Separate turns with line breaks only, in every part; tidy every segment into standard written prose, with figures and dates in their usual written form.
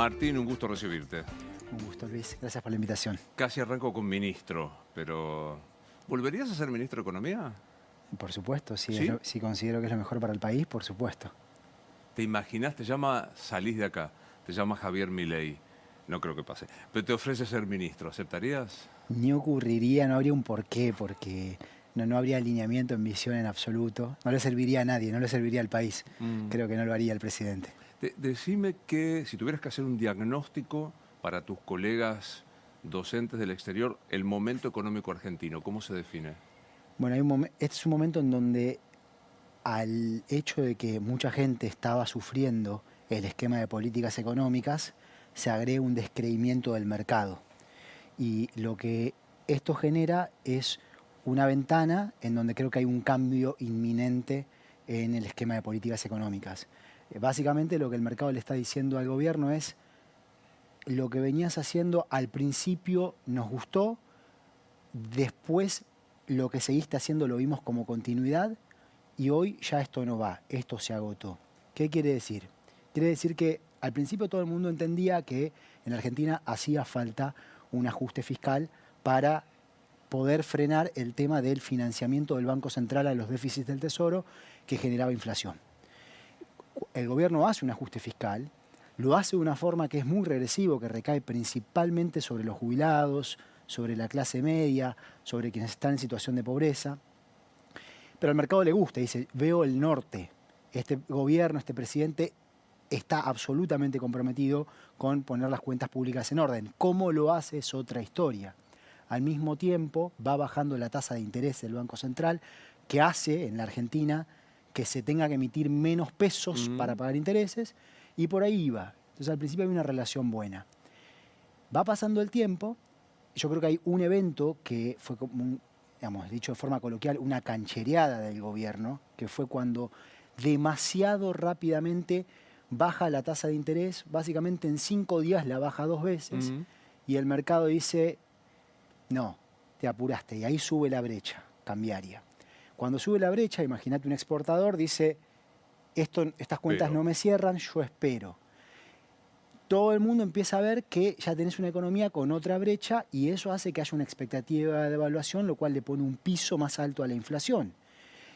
Martín, un gusto recibirte.
Un gusto, Luis. Gracias por la invitación.
Casi arranco con ministro, pero ¿volverías a ser ministro de Economía?
Por supuesto,
¿Sí?
si considero que es lo mejor para el país, por supuesto.
¿Te imaginas? Salís de acá, te llama Javier Milei. No creo que pase. Pero te ofrece ser ministro, ¿aceptarías?
Ni ocurriría, no habría un porqué, porque no habría alineamiento en visión en absoluto. No le serviría a nadie, no le serviría al país. Creo que no lo haría el presidente.
Decime que si tuvieras que hacer un diagnóstico para tus colegas docentes del exterior, el momento económico argentino, ¿cómo se define?
Bueno, este es un momento en donde al hecho de que mucha gente estaba sufriendo el esquema de políticas económicas, se agrega un descreimiento del mercado. Y lo que esto genera es una ventana en donde creo que hay un cambio inminente en el esquema de políticas económicas. Básicamente lo que el mercado le está diciendo al gobierno es: lo que venías haciendo al principio nos gustó, después lo que seguiste haciendo lo vimos como continuidad y hoy ya esto no va, esto se agotó. ¿Qué quiere decir? Quiere decir que al principio todo el mundo entendía que en Argentina hacía falta un ajuste fiscal para poder frenar el tema del financiamiento del Banco Central a los déficits del Tesoro que generaba inflación. El gobierno hace un ajuste fiscal, lo hace de una forma que es muy regresivo, que recae principalmente sobre los jubilados, sobre la clase media, sobre quienes están en situación de pobreza. Pero al mercado le gusta, dice: veo el norte. Este gobierno, este presidente está absolutamente comprometido con poner las cuentas públicas en orden. ¿Cómo lo hace? Es otra historia. Al mismo tiempo va bajando la tasa de interés del Banco Central, que hace en la Argentina que se tenga que emitir menos pesos para pagar intereses, y por ahí va. Entonces al principio hay una relación buena. Va pasando el tiempo, yo creo que hay un evento que fue como, digamos, dicho de forma coloquial, una canchereada del gobierno, que fue cuando demasiado rápidamente baja la tasa de interés, básicamente en 5 días la baja 2 veces, y el mercado dice: no, te apuraste, y ahí sube la brecha cambiaria. Cuando sube la brecha, imagínate un exportador, dice: estas cuentas no me cierran, yo espero. Todo el mundo empieza a ver que ya tenés una economía con otra brecha y eso hace que haya una expectativa de devaluación, lo cual le pone un piso más alto a la inflación.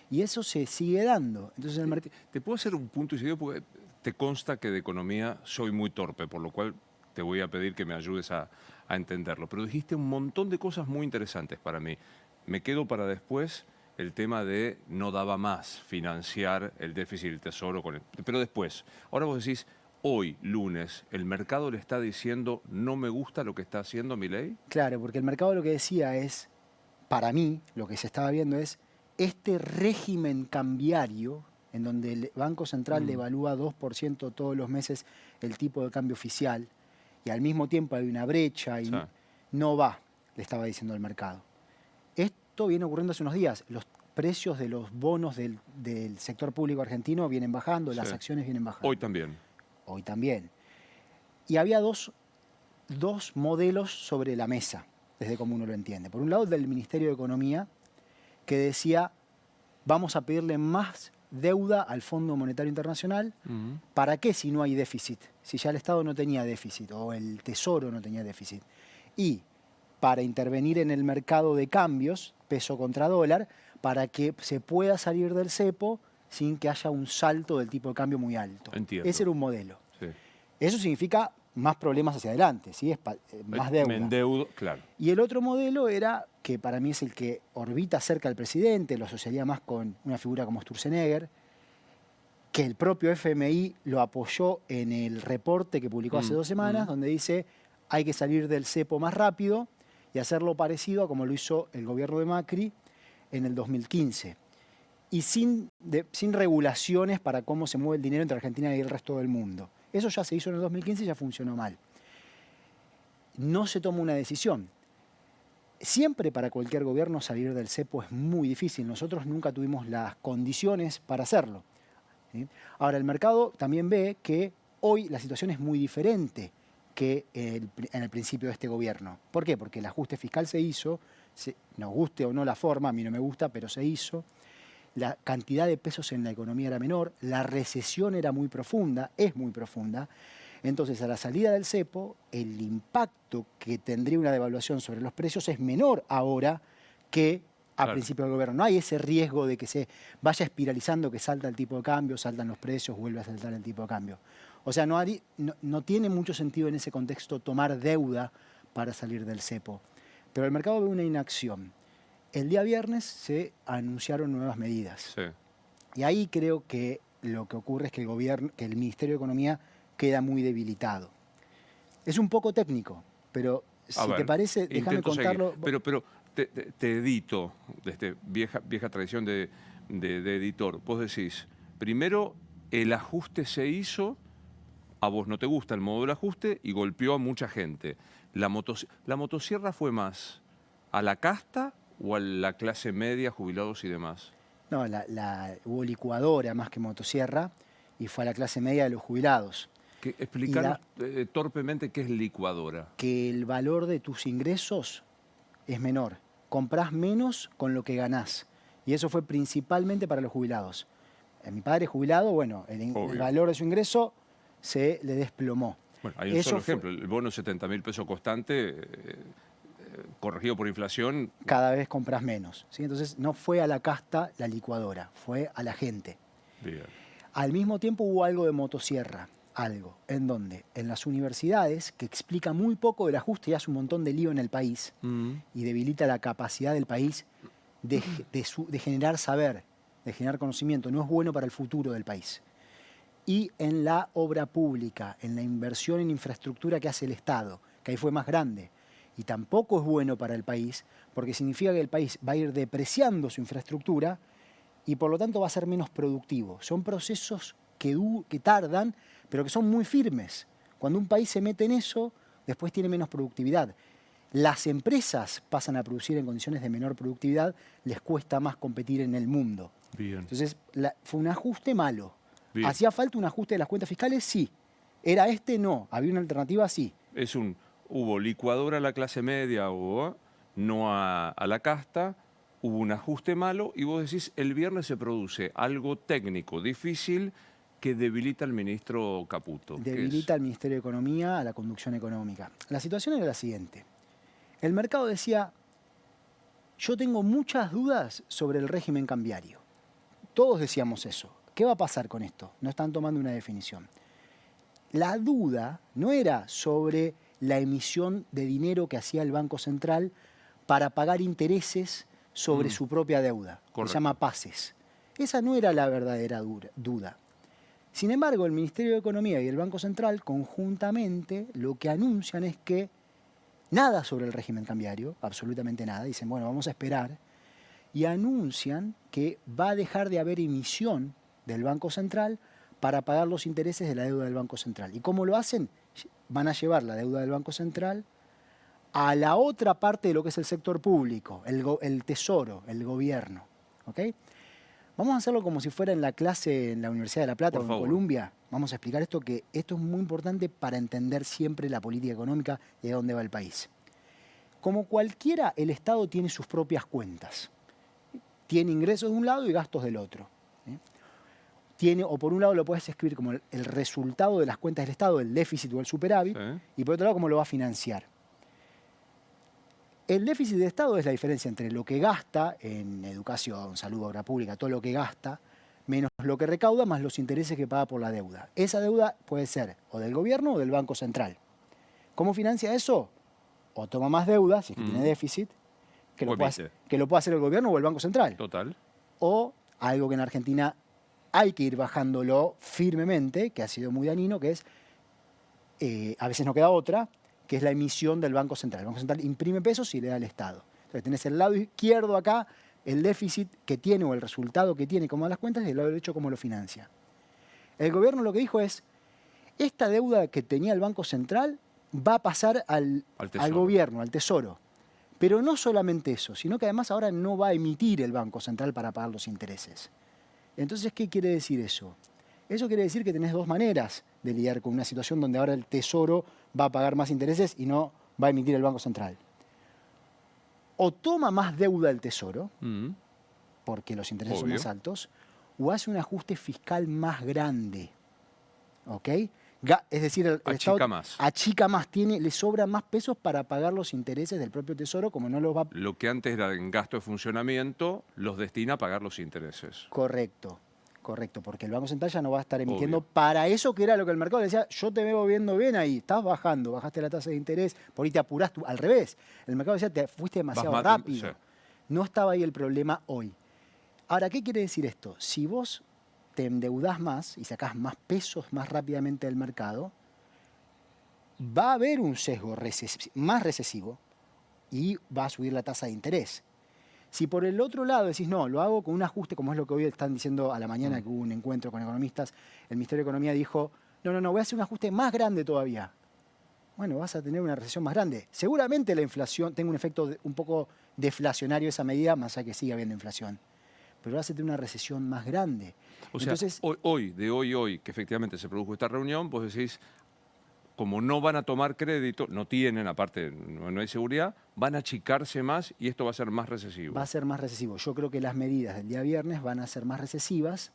Y eso se sigue dando. Entonces,
¿Te puedo hacer un punto y seguido? Porque te consta que de economía soy muy torpe, por lo cual te voy a pedir que me ayudes a entenderlo. Pero dijiste un montón de cosas muy interesantes para mí. Me quedo para después el tema de no daba más financiar el déficit del Tesoro. Pero después, ahora vos decís: hoy, lunes, ¿el mercado le está diciendo no me gusta lo que está haciendo Milei?
Claro, porque el mercado lo que decía es, para mí, lo que se estaba viendo es este régimen cambiario en donde el Banco Central devalúa 2% todos los meses el tipo de cambio oficial y al mismo tiempo hay una brecha y no va, le estaba diciendo el mercado. Esto viene ocurriendo hace unos días. Los precios de los bonos del sector público argentino vienen bajando, las acciones vienen bajando.
Hoy también.
Hoy también. Y había dos modelos sobre la mesa, desde como uno lo entiende. Por un lado, el del Ministerio de Economía, que decía: vamos a pedirle más deuda al Fondo Monetario Internacional. ¿Para qué si no hay déficit? Si ya el Estado no tenía déficit o el Tesoro no tenía déficit. Y para intervenir en el mercado de cambios, peso contra dólar, para que se pueda salir del cepo sin que haya un salto del tipo de cambio muy alto.
Entiendo.
Ese era un modelo.
Sí.
Eso significa más problemas hacia adelante, ¿sí? Más deuda.
Me endeudo, claro.
Y el otro modelo era, que para mí es el que orbita cerca del presidente, lo asociaría más con una figura como Sturzenegger, que el propio FMI lo apoyó en el reporte que publicó hace 2 semanas, donde dice: hay que salir del cepo más rápido y hacerlo parecido a como lo hizo el gobierno de Macri en el 2015. Y sin regulaciones para cómo se mueve el dinero entre Argentina y el resto del mundo. Eso ya se hizo en el 2015 y ya funcionó mal. No se toma una decisión. Siempre para cualquier gobierno salir del cepo es muy difícil. Nosotros nunca tuvimos las condiciones para hacerlo, ¿sí? Ahora, el mercado también ve que hoy la situación es muy diferente que en el principio de este gobierno. ¿Por qué? Porque el ajuste fiscal se hizo, nos guste o no la forma, a mí no me gusta, pero se hizo. La cantidad de pesos en la economía era menor, la recesión era muy profunda, es muy profunda. Entonces, a la salida del cepo, el impacto que tendría una devaluación sobre los precios es menor ahora que a
Claro.
principio del gobierno. No hay ese riesgo de que se vaya espiralizando, que salta el tipo de cambio, saltan los precios, vuelve a saltar el tipo de cambio. O sea, no tiene mucho sentido en ese contexto tomar deuda para salir del cepo. Pero el mercado ve una inacción. El día viernes se anunciaron nuevas medidas.
Sí.
Y ahí creo que lo que ocurre es que el Ministerio de Economía queda muy debilitado. Es un poco técnico, pero
A
si
ver,
te parece, déjame
intento seguir.
contarlo.
Pero te edito, desde vieja tradición de editor. Vos decís, primero el ajuste se hizo, a vos no te gusta el modo del ajuste y golpeó a mucha gente. ¿La motosierra fue más a la casta o a la clase media, jubilados y demás?
No, hubo licuadora más que motosierra y fue a la clase media de los jubilados.
Explicaros torpemente qué es licuadora.
Que el valor de tus ingresos es menor. Comprás menos con lo que ganás. Y eso fue principalmente para los jubilados. Mi padre jubilado, bueno, el valor de su ingreso se le desplomó.
Bueno, hay un solo ejemplo, el bono 70.000 pesos constante, corregido por inflación.
Cada vez compras menos, ¿sí? Entonces no fue a la casta la licuadora, fue a la gente.
Bien.
Al mismo tiempo hubo algo de motosierra, ¿en dónde? En las universidades, que explica muy poco del ajuste y hace un montón de lío en el país y debilita la capacidad del país de generar saber, de generar conocimiento. No es bueno para el futuro del país. Y en la obra pública, en la inversión en infraestructura que hace el Estado, que ahí fue más grande. Y tampoco es bueno para el país, porque significa que el país va a ir depreciando su infraestructura y por lo tanto va a ser menos productivo. Son procesos que tardan, pero que son muy firmes. Cuando un país se mete en eso, después tiene menos productividad. Las empresas pasan a producir en condiciones de menor productividad, les cuesta más competir en el mundo.
Bien.
Entonces, fue un ajuste malo.
Bien.
¿Hacía falta un ajuste de las cuentas fiscales? Sí. ¿Era este? No. ¿Había una alternativa? Sí.
Hubo licuadora a la clase media o no a la casta, hubo un ajuste malo y vos decís, el viernes se produce algo técnico, difícil, que debilita al ministro Caputo.
Debilita al Ministerio de Economía, a la conducción económica. La situación era la siguiente. El mercado decía, yo tengo muchas dudas sobre el régimen cambiario. Todos decíamos eso. ¿Qué va a pasar con esto? No están tomando una definición. La duda no era sobre la emisión de dinero que hacía el Banco Central para pagar intereses sobre su propia deuda.
Correcto.
Se llama pases. Esa no era la verdadera duda. Sin embargo, el Ministerio de Economía y el Banco Central conjuntamente lo que anuncian es que nada sobre el régimen cambiario, absolutamente nada. Dicen, bueno, vamos a esperar. Y anuncian que va a dejar de haber emisión del Banco Central para pagar los intereses de la deuda del Banco Central. ¿Y cómo lo hacen? Van a llevar la deuda del Banco Central a la otra parte de lo que es el sector público, el tesoro, el gobierno. ¿Ok? Vamos a hacerlo como si fuera en la clase en la Universidad de La Plata o en Columbia. Vamos a explicar esto, que esto es muy importante para entender siempre la política económica y a dónde va el país. Como cualquiera, el Estado tiene sus propias cuentas. Tiene ingresos de un lado y gastos del otro. O por un lado lo puedes escribir como el resultado de las cuentas del Estado, el déficit o el superávit, y por otro lado cómo lo va a financiar. El déficit del Estado es la diferencia entre lo que gasta en educación, salud, obra pública, todo lo que gasta, menos lo que recauda, más los intereses que paga por la deuda. Esa deuda puede ser o del gobierno o del Banco Central. ¿Cómo financia eso? O toma más deuda, si es que tiene déficit, que lo puede hacer el gobierno o el Banco Central.
Total.
O algo que en Argentina hay que ir bajándolo firmemente, que ha sido muy dañino, que es, a veces no queda otra, que es la emisión del Banco Central. El Banco Central imprime pesos y le da al Estado. Entonces tenés el lado izquierdo acá, el déficit que tiene o el resultado que tiene como las cuentas, y el lado derecho cómo lo financia. El gobierno lo que dijo es, esta deuda que tenía el Banco Central va a pasar al gobierno, al Tesoro. Pero no solamente eso, sino que además ahora no va a emitir el Banco Central para pagar los intereses. Entonces, ¿qué quiere decir eso? Eso quiere decir que tenés dos maneras de lidiar con una situación donde ahora el Tesoro va a pagar más intereses y no va a emitir el Banco Central. O toma más deuda el Tesoro, porque los intereses son más altos, o hace un ajuste fiscal más grande, ¿ok? Es decir, el
Achica
Estado
más.
achica más, le sobran más pesos para pagar los intereses del propio Tesoro, como no los va...
Lo que antes era en gasto de funcionamiento, los destina a pagar los intereses.
Correcto, correcto, porque el Banco Central ya no va a estar emitiendo
Obvio.
para eso, que era lo que el mercado le decía, yo te veo viendo bien ahí, estás bajando, bajaste la tasa de interés, por ahí te apurás, al revés. El mercado decía, te fuiste demasiado
más
rápido.
sí.
No estaba ahí el problema hoy. Ahora, ¿qué quiere decir esto? Si vos te endeudás más y sacás más pesos más rápidamente del mercado, va a haber un sesgo más recesivo y va a subir la tasa de interés. Si por el otro lado decís, no, lo hago con un ajuste, como es lo que hoy están diciendo a la mañana, que hubo un encuentro con economistas, el Ministerio de Economía dijo, no, voy a hacer un ajuste más grande todavía. Bueno, vas a tener una recesión más grande. Seguramente la inflación tenga un efecto un poco deflacionario esa medida, más allá que siga habiendo inflación. Pero vas a tener una recesión más grande.
O sea,
Entonces,
hoy, que efectivamente se produjo esta reunión, vos decís, como no van a tomar crédito, no tienen, aparte no hay seguridad, van a achicarse más y esto va a ser más recesivo.
va a ser más recesivo. Yo creo que las medidas del día viernes van a ser más recesivas.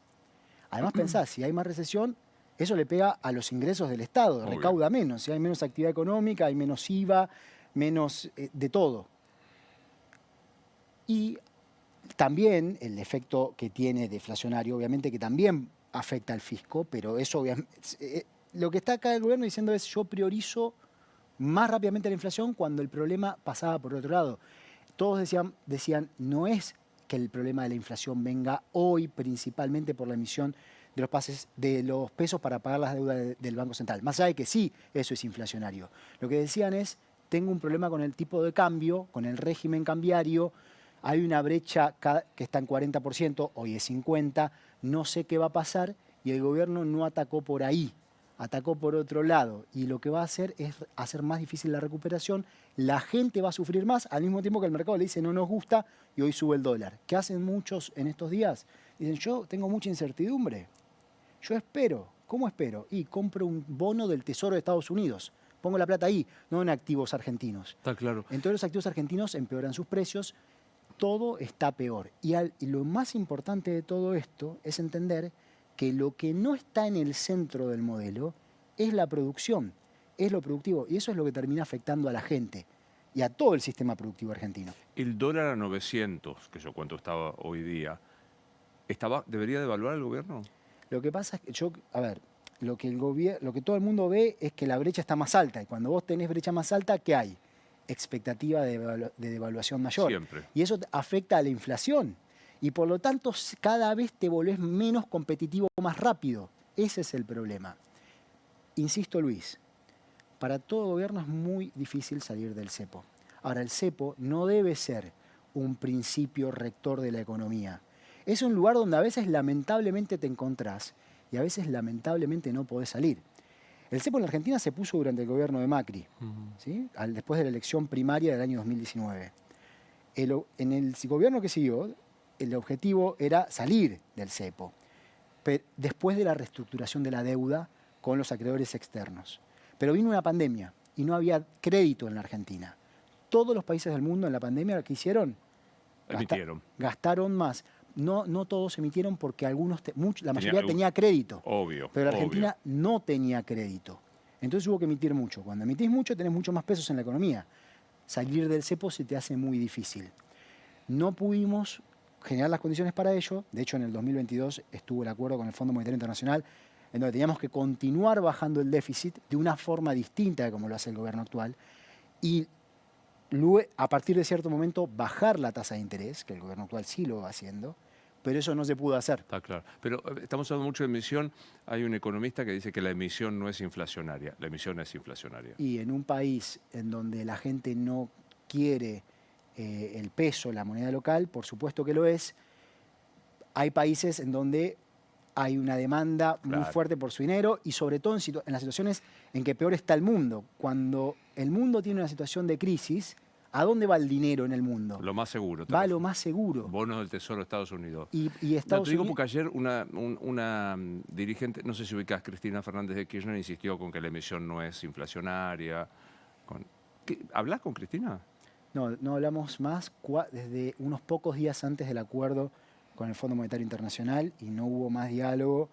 Además, pensá, si hay más recesión, eso le pega a los ingresos del Estado,
Obvio.
recauda menos. Si hay menos actividad económica, hay menos IVA, menos de todo. Y también el efecto que tiene deflacionario, obviamente que también afecta al fisco, pero eso obviamente... lo que está acá el gobierno diciendo es yo priorizo más rápidamente la inflación cuando el problema pasaba por otro lado. Todos decían no es que el problema de la inflación venga hoy principalmente por la emisión de los pesos para pagar las deudas del Banco Central. Más allá de que sí, eso es inflacionario. Lo que decían es, tengo un problema con el tipo de cambio, con el régimen cambiario, hay una brecha que está en 40%, hoy es 50%, no sé qué va a pasar y el gobierno no atacó por ahí, atacó por otro lado y lo que va a hacer es hacer más difícil la recuperación, la gente va a sufrir más al mismo tiempo que el mercado le dice no nos gusta y hoy sube el dólar. ¿Qué hacen muchos en estos días? Dicen yo tengo mucha incertidumbre, yo espero. ¿Cómo espero? Y compro un bono del Tesoro de Estados Unidos. Pongo la plata ahí, no en activos argentinos.
Está claro.
Entonces los activos argentinos empeoran sus precios, todo está peor. Y lo más importante de todo esto es entender que lo que no está en el centro del modelo es la producción, es lo productivo. Y eso es lo que termina afectando a la gente y a todo el sistema productivo argentino.
El dólar a 900, que yo cuánto estaba hoy día, ¿debería devaluar el gobierno?
Lo que pasa es que lo que todo el mundo ve es que la brecha está más alta. Y cuando vos tenés brecha más alta, ¿qué hay? Expectativa de devaluación mayor.
Siempre.
Y eso afecta a la inflación. Y por lo tanto, cada vez te volvés menos competitivo más rápido. Ese es el problema. Insisto, Luis, para todo gobierno es muy difícil salir del cepo. Ahora, el cepo no debe ser un principio rector de la economía. Es un lugar donde a veces lamentablemente te encontrás y a veces lamentablemente no podés salir. El cepo en la Argentina se puso durante el gobierno de Macri, ¿sí? Después de la elección primaria del año 2019. En el gobierno que siguió, el objetivo era salir del cepo, después de la reestructuración de la deuda con los acreedores externos. Pero vino una pandemia y no había crédito en la Argentina. Todos los países del mundo en la pandemia, ¿qué hicieron?
Emitieron.
Gastaron más. No todos emitieron porque la mayoría tenía crédito.
Obvio.
Pero la Argentina no tenía crédito. Entonces hubo que emitir mucho. Cuando emitís mucho, tenés mucho más pesos en la economía. Salir del cepo se te hace muy difícil. No pudimos generar las condiciones para ello. De hecho, en el 2022 estuvo el acuerdo con el Fondo Monetario Internacional en donde teníamos que continuar bajando el déficit de una forma distinta de como lo hace el gobierno actual y luego, a partir de cierto momento, bajar la tasa de interés, que el gobierno actual sí lo va haciendo, pero eso no se pudo hacer.
Está claro. Pero estamos hablando mucho de emisión. Hay un economista que dice que la emisión no es inflacionaria. La emisión es inflacionaria.
Y en un país en donde la gente no quiere el peso, la moneda local, por supuesto que lo es. Hay países en donde hay una demanda muy fuerte por su dinero y sobre todo en las situaciones en que peor está el mundo. Cuando el mundo tiene una situación de crisis, ¿a dónde va el dinero en el mundo?
Lo más seguro.
Va a lo más seguro.
Bonos del Tesoro de Estados Unidos.
Y Estados
Te digo
Unidos...
porque ayer una dirigente, no sé si ubicás, Cristina Fernández de Kirchner, insistió con que la emisión no es inflacionaria. ¿Hablás con Cristina?
No hablamos más desde unos pocos días antes del acuerdo con el Fondo Monetario Internacional y no hubo más diálogo.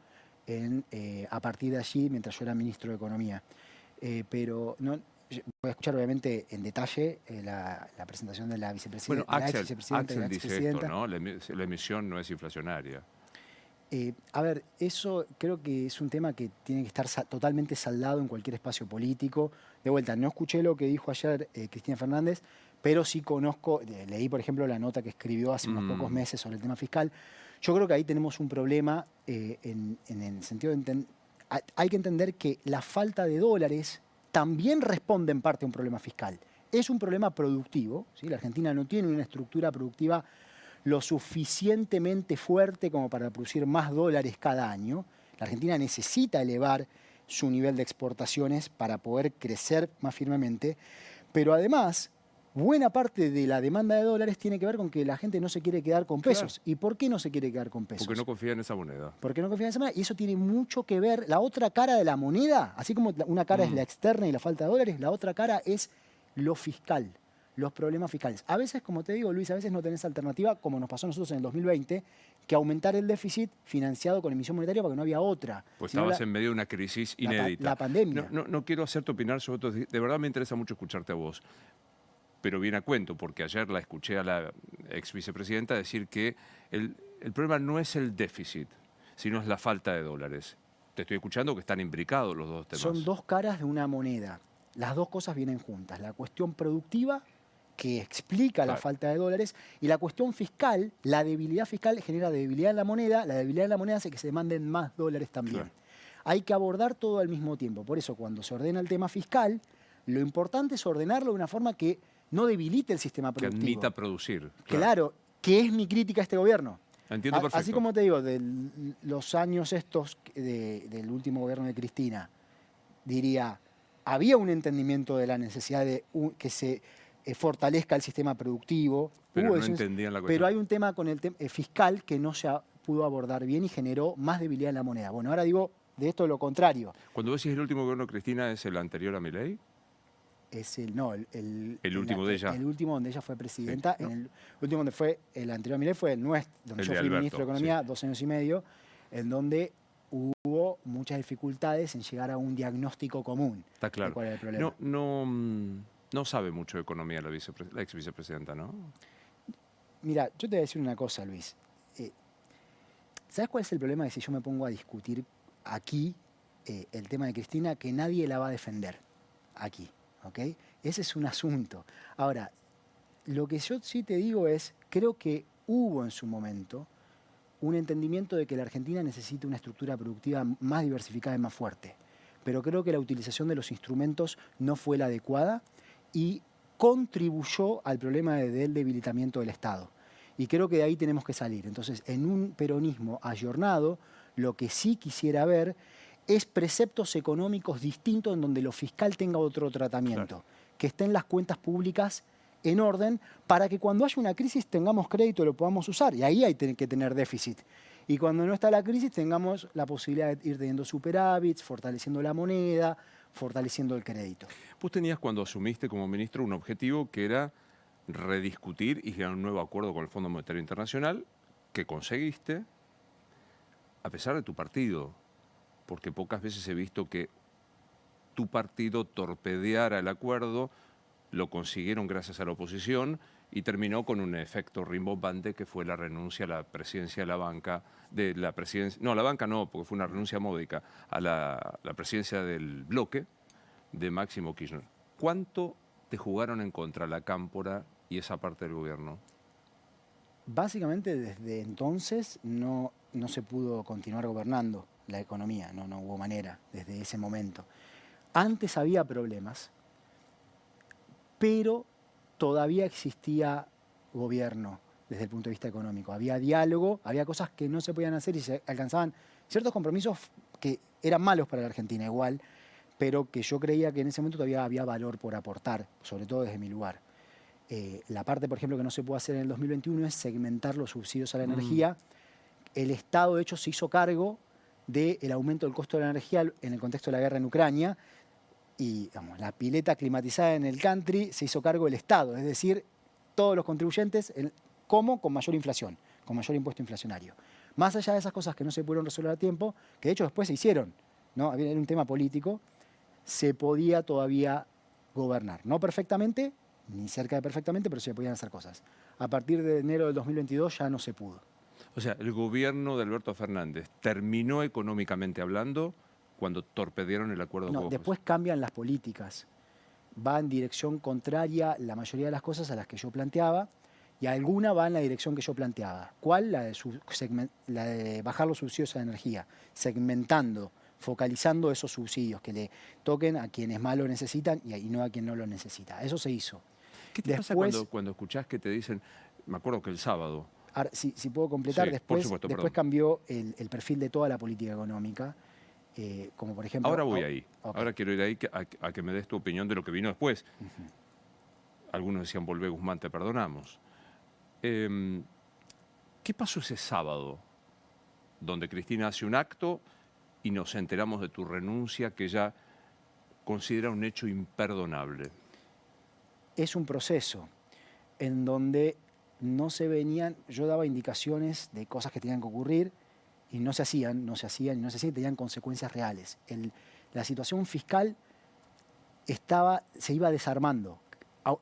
a partir de allí mientras yo era ministro de Economía. Pero no, voy a escuchar obviamente en detalle la presentación de la
Bueno,
vicepresidenta, de la ex vicepresidenta y la
Axel dice esto,
expresidenta.
¿no? La emisión no es inflacionaria.
A ver, eso creo que es un tema que tiene que estar totalmente saldado en cualquier espacio político. De vuelta, no escuché lo que dijo ayer Cristina Fernández, pero sí conozco, leí por ejemplo la nota que escribió hace unos pocos meses sobre el tema fiscal. Yo creo que ahí tenemos un problema en el sentido de hay que entender que la falta de dólares también responde en parte a un problema fiscal. Es un problema productivo, ¿sí? La Argentina no tiene una estructura productiva lo suficientemente fuerte como para producir más dólares cada año. La Argentina necesita elevar su nivel de exportaciones para poder crecer más firmemente, pero además, buena parte de la demanda de dólares tiene que ver con que la gente no se quiere quedar con pesos.
Claro.
¿Y por qué no se quiere quedar con pesos?
Porque no confía en esa moneda.
Porque no confía en esa moneda. Y eso tiene mucho que ver. La otra cara de la moneda, así como una cara es la externa y la falta de dólares, la otra cara es lo fiscal, los problemas fiscales. A veces, como te digo, Luis, a veces no tenés alternativa, como nos pasó a nosotros en el 2020, que aumentar el déficit financiado con emisión monetaria porque no había otra.
Pues estabas en medio de una crisis inédita.
La pandemia.
No quiero hacerte opinar sobre esto. De verdad me interesa mucho escucharte a vos. Pero viene a cuento, porque ayer la escuché a la ex vicepresidenta decir que el problema no es el déficit, sino es la falta de dólares. Te estoy escuchando que están imbricados los dos temas.
Son dos caras de una moneda. Las dos cosas vienen juntas. La cuestión productiva, que explica la falta de dólares, y la cuestión fiscal, la debilidad fiscal genera debilidad en la moneda hace que se demanden más dólares también. Claro. Hay que abordar todo al mismo tiempo. Por eso, cuando se ordena el tema fiscal, lo importante es ordenarlo de una forma que no debilite el sistema productivo.
Que admita producir.
Claro, que es mi crítica a este gobierno.
Entiendo perfecto.
Así como te digo, de los años estos del último gobierno de Cristina, diría, había un entendimiento de la necesidad de que se fortalezca el sistema productivo.
Pero no entendían la cuestión.
Pero hay un tema con el fiscal que no se pudo abordar bien y generó más debilidad en la moneda. Bueno, ahora digo de esto lo contrario.
Cuando vos decís el último gobierno de Cristina, ¿es el anterior a Milei?
Es el
último de ella.
El último donde ella fue presidenta.
Sí, ¿no?
El último donde fue el anterior a Milei fue el nuestro, donde yo fui ministro de Economía, 2 años y medio, en donde hubo muchas dificultades en llegar a un diagnóstico común.
Está claro.
¿Cuál era el problema?
No sabe mucho de economía la ex vicepresidenta, ¿no?
Mira, yo te voy a decir una cosa, Luis. ¿Sabes cuál es el problema de si yo me pongo a discutir aquí el tema de Cristina? Que nadie la va a defender aquí, ¿ok? Ese es un asunto. Ahora, lo que yo sí te digo es, creo que hubo en su momento un entendimiento de que la Argentina necesita una estructura productiva más diversificada y más fuerte. Pero creo que la utilización de los instrumentos no fue la adecuada y contribuyó al problema del debilitamiento del Estado. Y creo que de ahí tenemos que salir. Entonces, en un peronismo ayornado, lo que sí quisiera ver es preceptos económicos distintos en donde lo fiscal tenga otro tratamiento, claro, que estén las cuentas públicas en orden para que cuando haya una crisis tengamos crédito y lo podamos usar. Y ahí hay que tener déficit. Y cuando no está la crisis tengamos la posibilidad de ir teniendo superávits, fortaleciendo la moneda, fortaleciendo el crédito.
Vos tenías cuando asumiste como ministro un objetivo que era rediscutir y llegar a un nuevo acuerdo con el Fondo Monetario Internacional, que conseguiste a pesar de tu partido, porque pocas veces he visto que tu partido torpedeara el acuerdo. Lo consiguieron gracias a la oposición y terminó con un efecto rimbombante que fue la renuncia a la presidencia de la banca, no, la banca no, porque fue una renuncia módica, a la presidencia del bloque de Máximo Kirchner. ¿Cuánto te jugaron en contra la Cámpora y esa parte del gobierno?
Básicamente desde entonces no se pudo continuar gobernando la economía, no hubo manera desde ese momento. Antes había problemas, pero todavía existía gobierno desde el punto de vista económico. Había diálogo, había cosas que no se podían hacer y se alcanzaban ciertos compromisos que eran malos para la Argentina igual, pero que yo creía que en ese momento todavía había valor por aportar, sobre todo desde mi lugar. La parte, por ejemplo, que no se puede hacer en el 2021 es segmentar los subsidios a la energía. El Estado, de hecho, se hizo cargo del aumento del costo de la energía en el contexto de la guerra en Ucrania. Y digamos, la pileta climatizada en el country se hizo cargo del Estado, es decir, todos los contribuyentes, ¿cómo? Con mayor inflación. con mayor impuesto inflacionario. Más allá de esas cosas que no se pudieron resolver a tiempo, que de hecho después se hicieron, ¿no? Era un tema político, se podía todavía gobernar. No perfectamente, ni cerca de perfectamente, pero se podían hacer cosas. A partir de enero del 2022 ya no se pudo.
O sea, el gobierno de Alberto Fernández terminó económicamente hablando cuando torpedearon el acuerdo
No,
Cobos.
después cambian las políticas. Va en dirección contraria la mayoría de las cosas a las que yo planteaba y alguna va en la dirección que yo planteaba. ¿Cuál? La de bajar los subsidios a la energía, segmentando, focalizando esos subsidios que le toquen a quienes más lo necesitan y no a quien no lo necesita. Eso se hizo.
¿Qué te pasa cuando escuchás que te dicen, me acuerdo que el sábado?
Ahora, si puedo completar,
Sí,
después,
por supuesto,
después
perdón.
cambió el perfil de toda la política económica, como por ejemplo...
Ahora voy ahí.
Okay.
Ahora quiero ir ahí a que me des tu opinión de lo que vino después. Algunos decían, volvé Guzmán, te perdonamos. ¿Qué pasó ese sábado donde Cristina hace un acto y nos enteramos de tu renuncia que ella considera un hecho imperdonable?
Es un proceso en donde yo daba indicaciones de cosas que tenían que ocurrir y no se hacían, y tenían consecuencias reales. La situación fiscal se iba desarmando.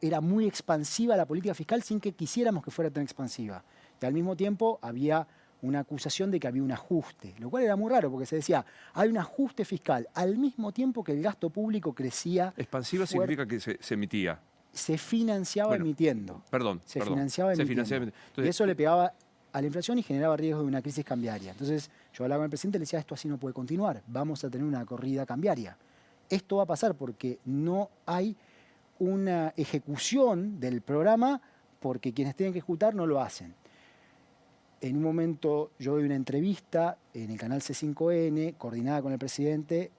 Era muy expansiva la política fiscal sin que quisiéramos que fuera tan expansiva. Y al mismo tiempo había una acusación de que había un ajuste, lo cual era muy raro porque se decía, hay un ajuste fiscal, al mismo tiempo que el gasto público crecía.
Expansiva significa que se emitía.
Se financiaba emitiendo. Se financiaba emitiendo. Entonces, y eso le pegaba a la inflación y generaba riesgo de una crisis cambiaria. Entonces yo hablaba con el presidente y le decía, esto así no puede continuar, vamos a tener una corrida cambiaria. Esto va a pasar porque no hay una ejecución del programa porque quienes tienen que ejecutar no lo hacen. En un momento yo doy una entrevista en el canal C5N, coordinada con el presidente,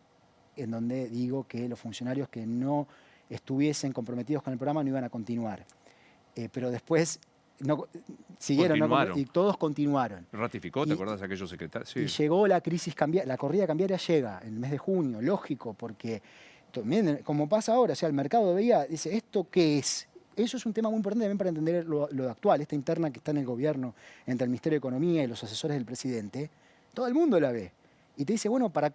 en donde digo que los funcionarios que no estuviesen comprometidos con el programa no iban a continuar. Pero después siguieron, y todos continuaron.
¿Ratificó? ¿Te acuerdas de aquellos secretarios? Sí.
Y llegó la crisis cambiaria, la corrida cambiaria llega en el mes de junio, lógico, porque también, como pasa ahora, o sea, el mercado dice, ¿esto qué es? Eso es un tema muy importante también para entender lo actual, esta interna que está en el gobierno entre el Ministerio de Economía y los asesores del presidente. Todo el mundo la ve. Y te dice, bueno, ¿para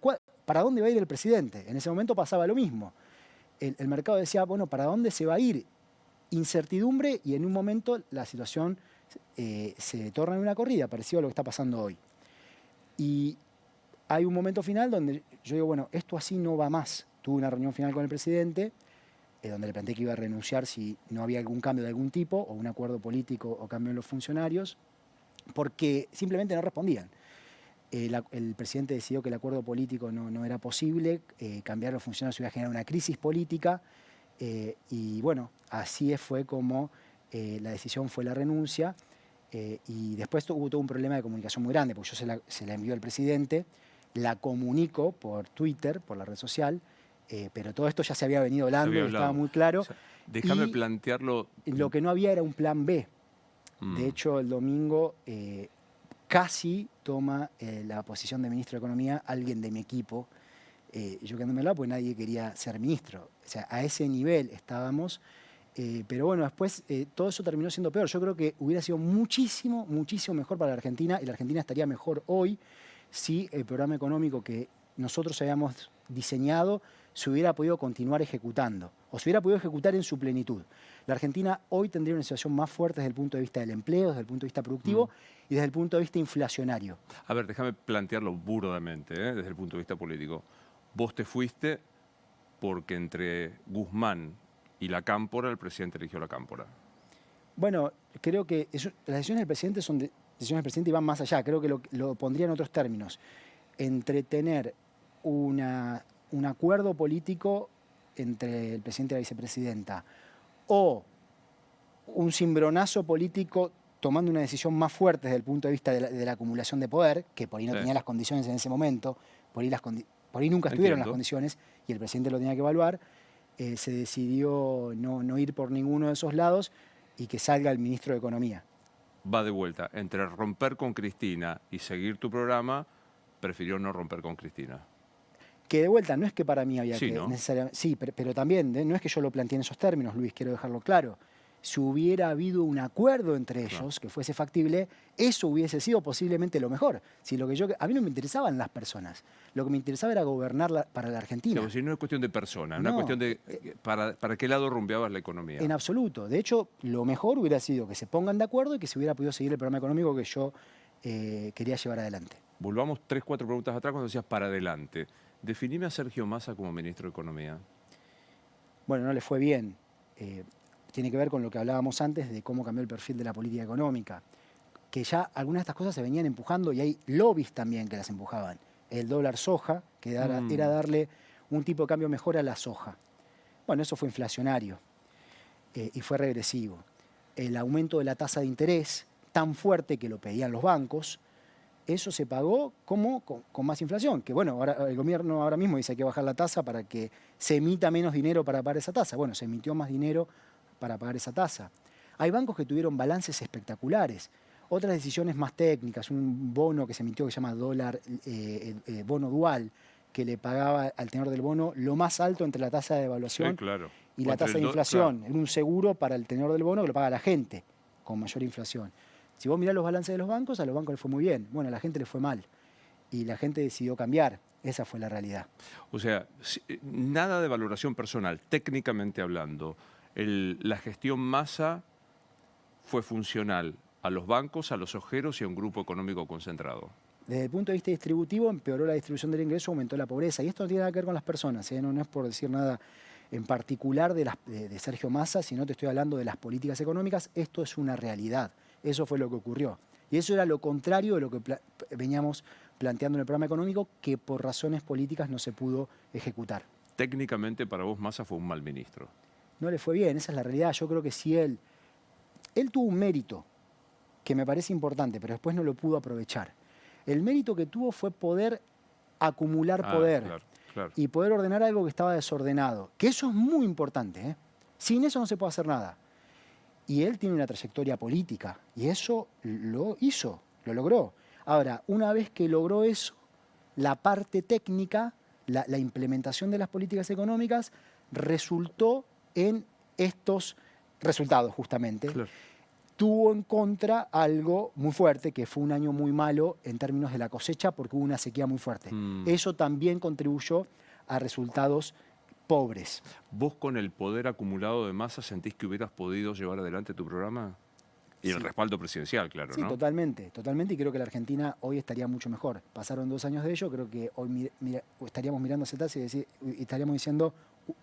dónde va a ir el presidente? En ese momento pasaba lo mismo. El mercado decía, bueno, ¿para dónde se va a ir? Incertidumbre, y en un momento la situación se torna en una corrida, parecido a lo que está pasando hoy. Y hay un momento final donde yo digo, bueno, esto así no va más. Tuve una reunión final con el presidente, donde le planteé que iba a renunciar si no había algún cambio de algún tipo, o un acuerdo político o cambio en los funcionarios, porque simplemente no respondían. El presidente decidió que el acuerdo político no era posible, cambiar los funcionarios iba a generar una crisis política, y bueno, así fue como la decisión fue la renuncia, y después hubo todo un problema de comunicación muy grande, porque yo se la envió al presidente, la comunico por Twitter, por la red social, pero todo esto ya se había venido hablando, estaba muy claro.
O sea, déjame plantearlo.
Lo que no había era un plan B. De hecho, el domingo casi toma la posición de ministro de Economía alguien de mi equipo. Yo quedándome al lado porque nadie quería ser ministro. O sea, a ese nivel estábamos. Pero bueno, después todo eso terminó siendo peor. Yo creo que hubiera sido muchísimo, muchísimo mejor para la Argentina, y la Argentina estaría mejor hoy si el programa económico que nosotros habíamos diseñado se hubiera podido continuar ejecutando, o se hubiera podido ejecutar en su plenitud. La Argentina hoy tendría una situación más fuerte desde el punto de vista del empleo, desde el punto de vista productivo y desde el punto de vista inflacionario.
A ver, déjame plantearlo burdamente, desde el punto de vista político. Vos te fuiste porque entre Guzmán y la Cámpora, el presidente eligió la Cámpora.
Bueno, creo que las decisiones del presidente son decisiones del presidente y van más allá. Creo que lo pondría en otros términos. Entre tener un acuerdo político entre el presidente y la vicepresidenta, o un cimbronazo político tomando una decisión más fuerte desde el punto de vista de la acumulación de poder, que por ahí no tenía las condiciones en ese momento, por ahí nunca estuvieron las condiciones y el presidente lo tenía que evaluar, se decidió no ir por ninguno de esos lados y que salga el ministro de Economía.
Va de vuelta. Entre romper con Cristina y seguir tu programa, prefirió no romper con Cristina.
Que de vuelta, no es que para mí había
sí,
que
¿no?
necesariamente... Sí, pero también, no es que yo lo planteé en esos términos, Luis, quiero dejarlo claro. si hubiera habido un acuerdo entre ellos que fuese factible, eso hubiese sido posiblemente lo mejor. Si lo que a mí no me interesaban las personas, lo que me interesaba era gobernar para la Argentina.
Pero si no es cuestión de persona, es una
No,
cuestión de para qué lado rumbeabas la economía.
en absoluto. De hecho, lo mejor hubiera sido que se pongan de acuerdo y que se hubiera podido seguir el programa económico que yo quería llevar adelante.
Volvamos 3, 4 preguntas atrás cuando decías para adelante. Definime a Sergio Massa como ministro de Economía.
Bueno, no le fue bien. Tiene que ver con lo que hablábamos antes de cómo cambió el perfil de la política económica. Que ya algunas de estas cosas se venían empujando y hay lobbies también que las empujaban. El dólar soja, que era darle un tipo de cambio mejor a la soja. Bueno, eso fue inflacionario y fue regresivo. El aumento de la tasa de interés, tan fuerte que lo pedían los bancos, eso se pagó como con más inflación. Que bueno, ahora, el gobierno ahora mismo dice que hay que bajar la tasa para que se emita menos dinero para pagar esa tasa. Bueno, se emitió más dinero para pagar esa tasa. Hay bancos que tuvieron balances espectaculares. Otras decisiones más técnicas, un bono que se emitió que se llama bono dual, que le pagaba al tenor del bono lo más alto entre la tasa de devaluación y la tasa de inflación. Era un seguro para el tenor del bono que lo paga la gente con mayor inflación. Si vos mirás los balances de los bancos, a los bancos les fue muy bien. Bueno, a la gente les fue mal. Y la gente decidió cambiar. Esa fue la realidad.
O sea, nada de valoración personal, técnicamente hablando. La gestión Massa fue funcional a los bancos, a los ojeros y a un grupo económico concentrado.
Desde el punto de vista distributivo, empeoró la distribución del ingreso, aumentó la pobreza. Y esto no tiene nada que ver con las personas, ¿eh? No es por decir nada en particular de Sergio Massa, sino te estoy hablando de las políticas económicas. Esto es una realidad. Eso fue lo que ocurrió. Y eso era lo contrario de lo que veníamos planteando en el programa económico, que por razones políticas no se pudo ejecutar.
Técnicamente para vos Massa fue un mal ministro.
No le fue bien, esa es la realidad. Yo creo que si él tuvo un mérito que me parece importante, pero después no lo pudo aprovechar. El mérito que tuvo fue poder acumular poder y poder ordenar algo que estaba desordenado. Que eso es muy importante, ¿eh? Sin eso no se puede hacer nada. Y él tiene una trayectoria política y eso lo hizo, lo logró. Ahora, una vez que logró eso, la parte técnica, la implementación de las políticas económicas, resultó en estos resultados justamente. Claro. Tuvo en contra algo muy fuerte, que fue un año muy malo en términos de la cosecha porque hubo una sequía muy fuerte. Eso también contribuyó a resultados pobres.
¿Vos con el poder acumulado de Massa sentís que hubieras podido llevar adelante tu programa? Y el respaldo presidencial, claro,
sí,
¿no?
Totalmente, totalmente, y creo que la Argentina hoy estaría mucho mejor. Pasaron 2 años de ello, creo que hoy estaríamos mirando hacia atrás y estaríamos diciendo,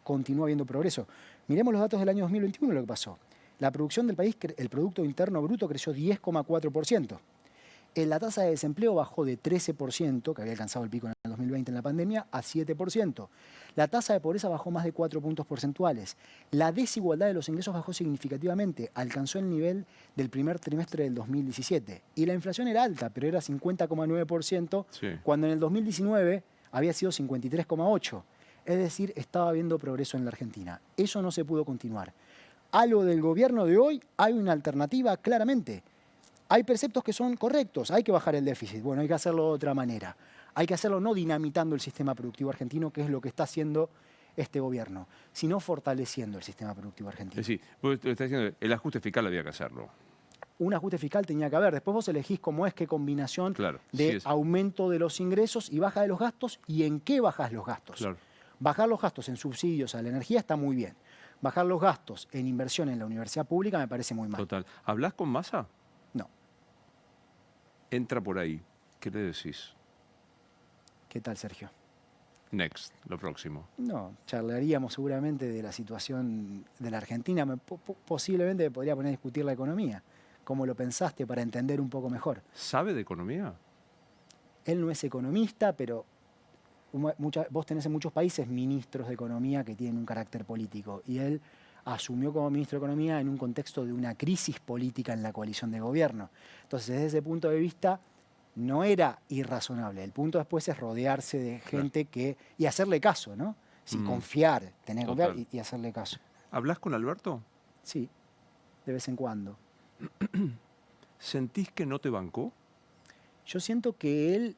continúa habiendo progreso. Miremos los datos del año 2021, lo que pasó. La producción del país, el Producto Interno Bruto, creció 10,4%. La tasa de desempleo bajó de 13%, que había alcanzado el pico en el 2020 en la pandemia, a 7%. La tasa de pobreza bajó más de 4 puntos porcentuales. La desigualdad de los ingresos bajó significativamente, alcanzó el nivel del primer trimestre del 2017. Y la inflación era alta, pero era 50,9%, cuando en el 2019 había sido 53,8%. Es decir, estaba habiendo progreso en la Argentina. Eso no se pudo continuar. A lo del gobierno de hoy hay una alternativa claramente. Hay preceptos que son correctos, hay que bajar el déficit. Bueno, hay que hacerlo de otra manera. Hay que hacerlo no dinamitando el sistema productivo argentino, que es lo que está haciendo este gobierno, sino fortaleciendo el sistema productivo argentino.
Sí, vos estás diciendo, el ajuste fiscal había que hacerlo.
Un ajuste fiscal tenía que haber. Después vos elegís cómo es, qué combinación de aumento de los ingresos y baja de los gastos y en qué bajás los gastos. Claro. Bajar los gastos en subsidios a la energía está muy bien. Bajar los gastos en inversión en la universidad pública me parece muy mal.
Total. ¿Hablás con Massa?
No.
Entra por ahí. ¿Qué le decís?
¿Qué tal, Sergio?
Next, lo próximo.
No, charlaríamos seguramente de la situación de la Argentina. Posiblemente podría poner a discutir la economía. ¿Cómo lo pensaste para entender un poco mejor?
¿Sabe de economía?
Él no es economista, pero vos tenés en muchos países ministros de economía que tienen un carácter político. Y él asumió como ministro de Economía en un contexto de una crisis política en la coalición de gobierno. Entonces, desde ese punto de vista, no era irrazonable. El punto después es rodearse de gente y hacerle caso, ¿no? Sin confiar, tener que confiar y hacerle caso.
¿Hablás con Alberto?
Sí, de vez en cuando.
¿Sentís que no te bancó?
Yo siento que él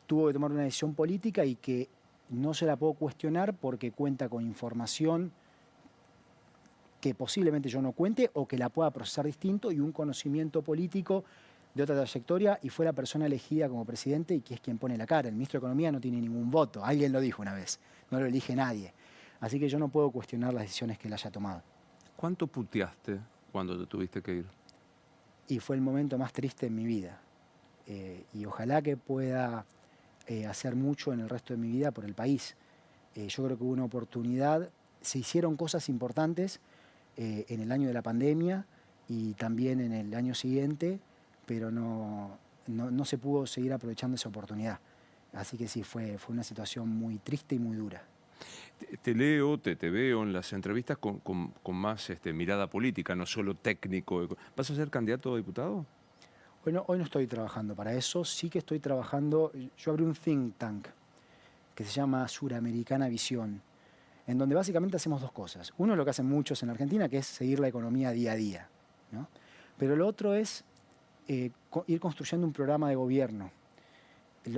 tuvo que tomar una decisión política y que no se la puedo cuestionar porque cuenta con información que posiblemente yo no cuente o que la pueda procesar distinto, y un conocimiento político de otra trayectoria, y fue la persona elegida como presidente y que es quien pone la cara. El ministro de Economía no tiene ningún voto, alguien lo dijo una vez, no lo elige nadie. Así que yo no puedo cuestionar las decisiones que él haya tomado.
¿Cuánto puteaste cuando te tuviste que ir?
Y fue el momento más triste en mi vida. Y ojalá que pueda hacer mucho en el resto de mi vida por el país. Yo creo que hubo una oportunidad, se hicieron cosas importantes en el año de la pandemia y también en el año siguiente, pero no se pudo seguir aprovechando esa oportunidad. Así que sí, fue una situación muy triste y muy dura.
Te leo, te veo en las entrevistas con más mirada política, no solo técnico. ¿Vas a ser candidato a diputado?
Bueno, hoy no estoy trabajando para eso, sí que estoy trabajando, yo abrí un think tank que se llama Suramericana Visión, en donde básicamente hacemos dos cosas. Uno es lo que hacen muchos en Argentina, que es seguir la economía día a día, ¿no? Pero lo otro es ir construyendo un programa de gobierno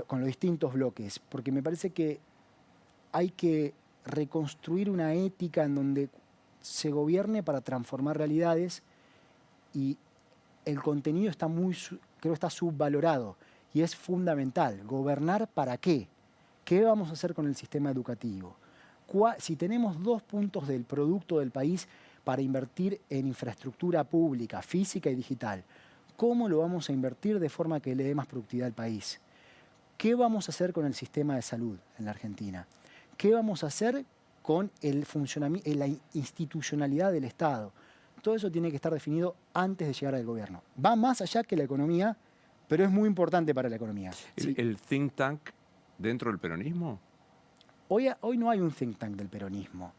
con los distintos bloques, porque me parece que hay que reconstruir una ética en donde se gobierne para transformar realidades, y el contenido creo que está subvalorado y es fundamental. ¿Gobernar para qué? ¿Qué vamos a hacer con el sistema educativo? Si tenemos 2 puntos del producto del país para invertir en infraestructura pública, física y digital, ¿cómo lo vamos a invertir de forma que le dé más productividad al país? ¿Qué vamos a hacer con el sistema de salud en la Argentina? ¿Qué vamos a hacer con el funcionamiento, la institucionalidad del Estado? Todo eso tiene que estar definido antes de llegar al gobierno. Va más allá que la economía, pero es muy importante para la economía.
¿El think tank dentro del peronismo?
Hoy no hay un think tank del peronismo,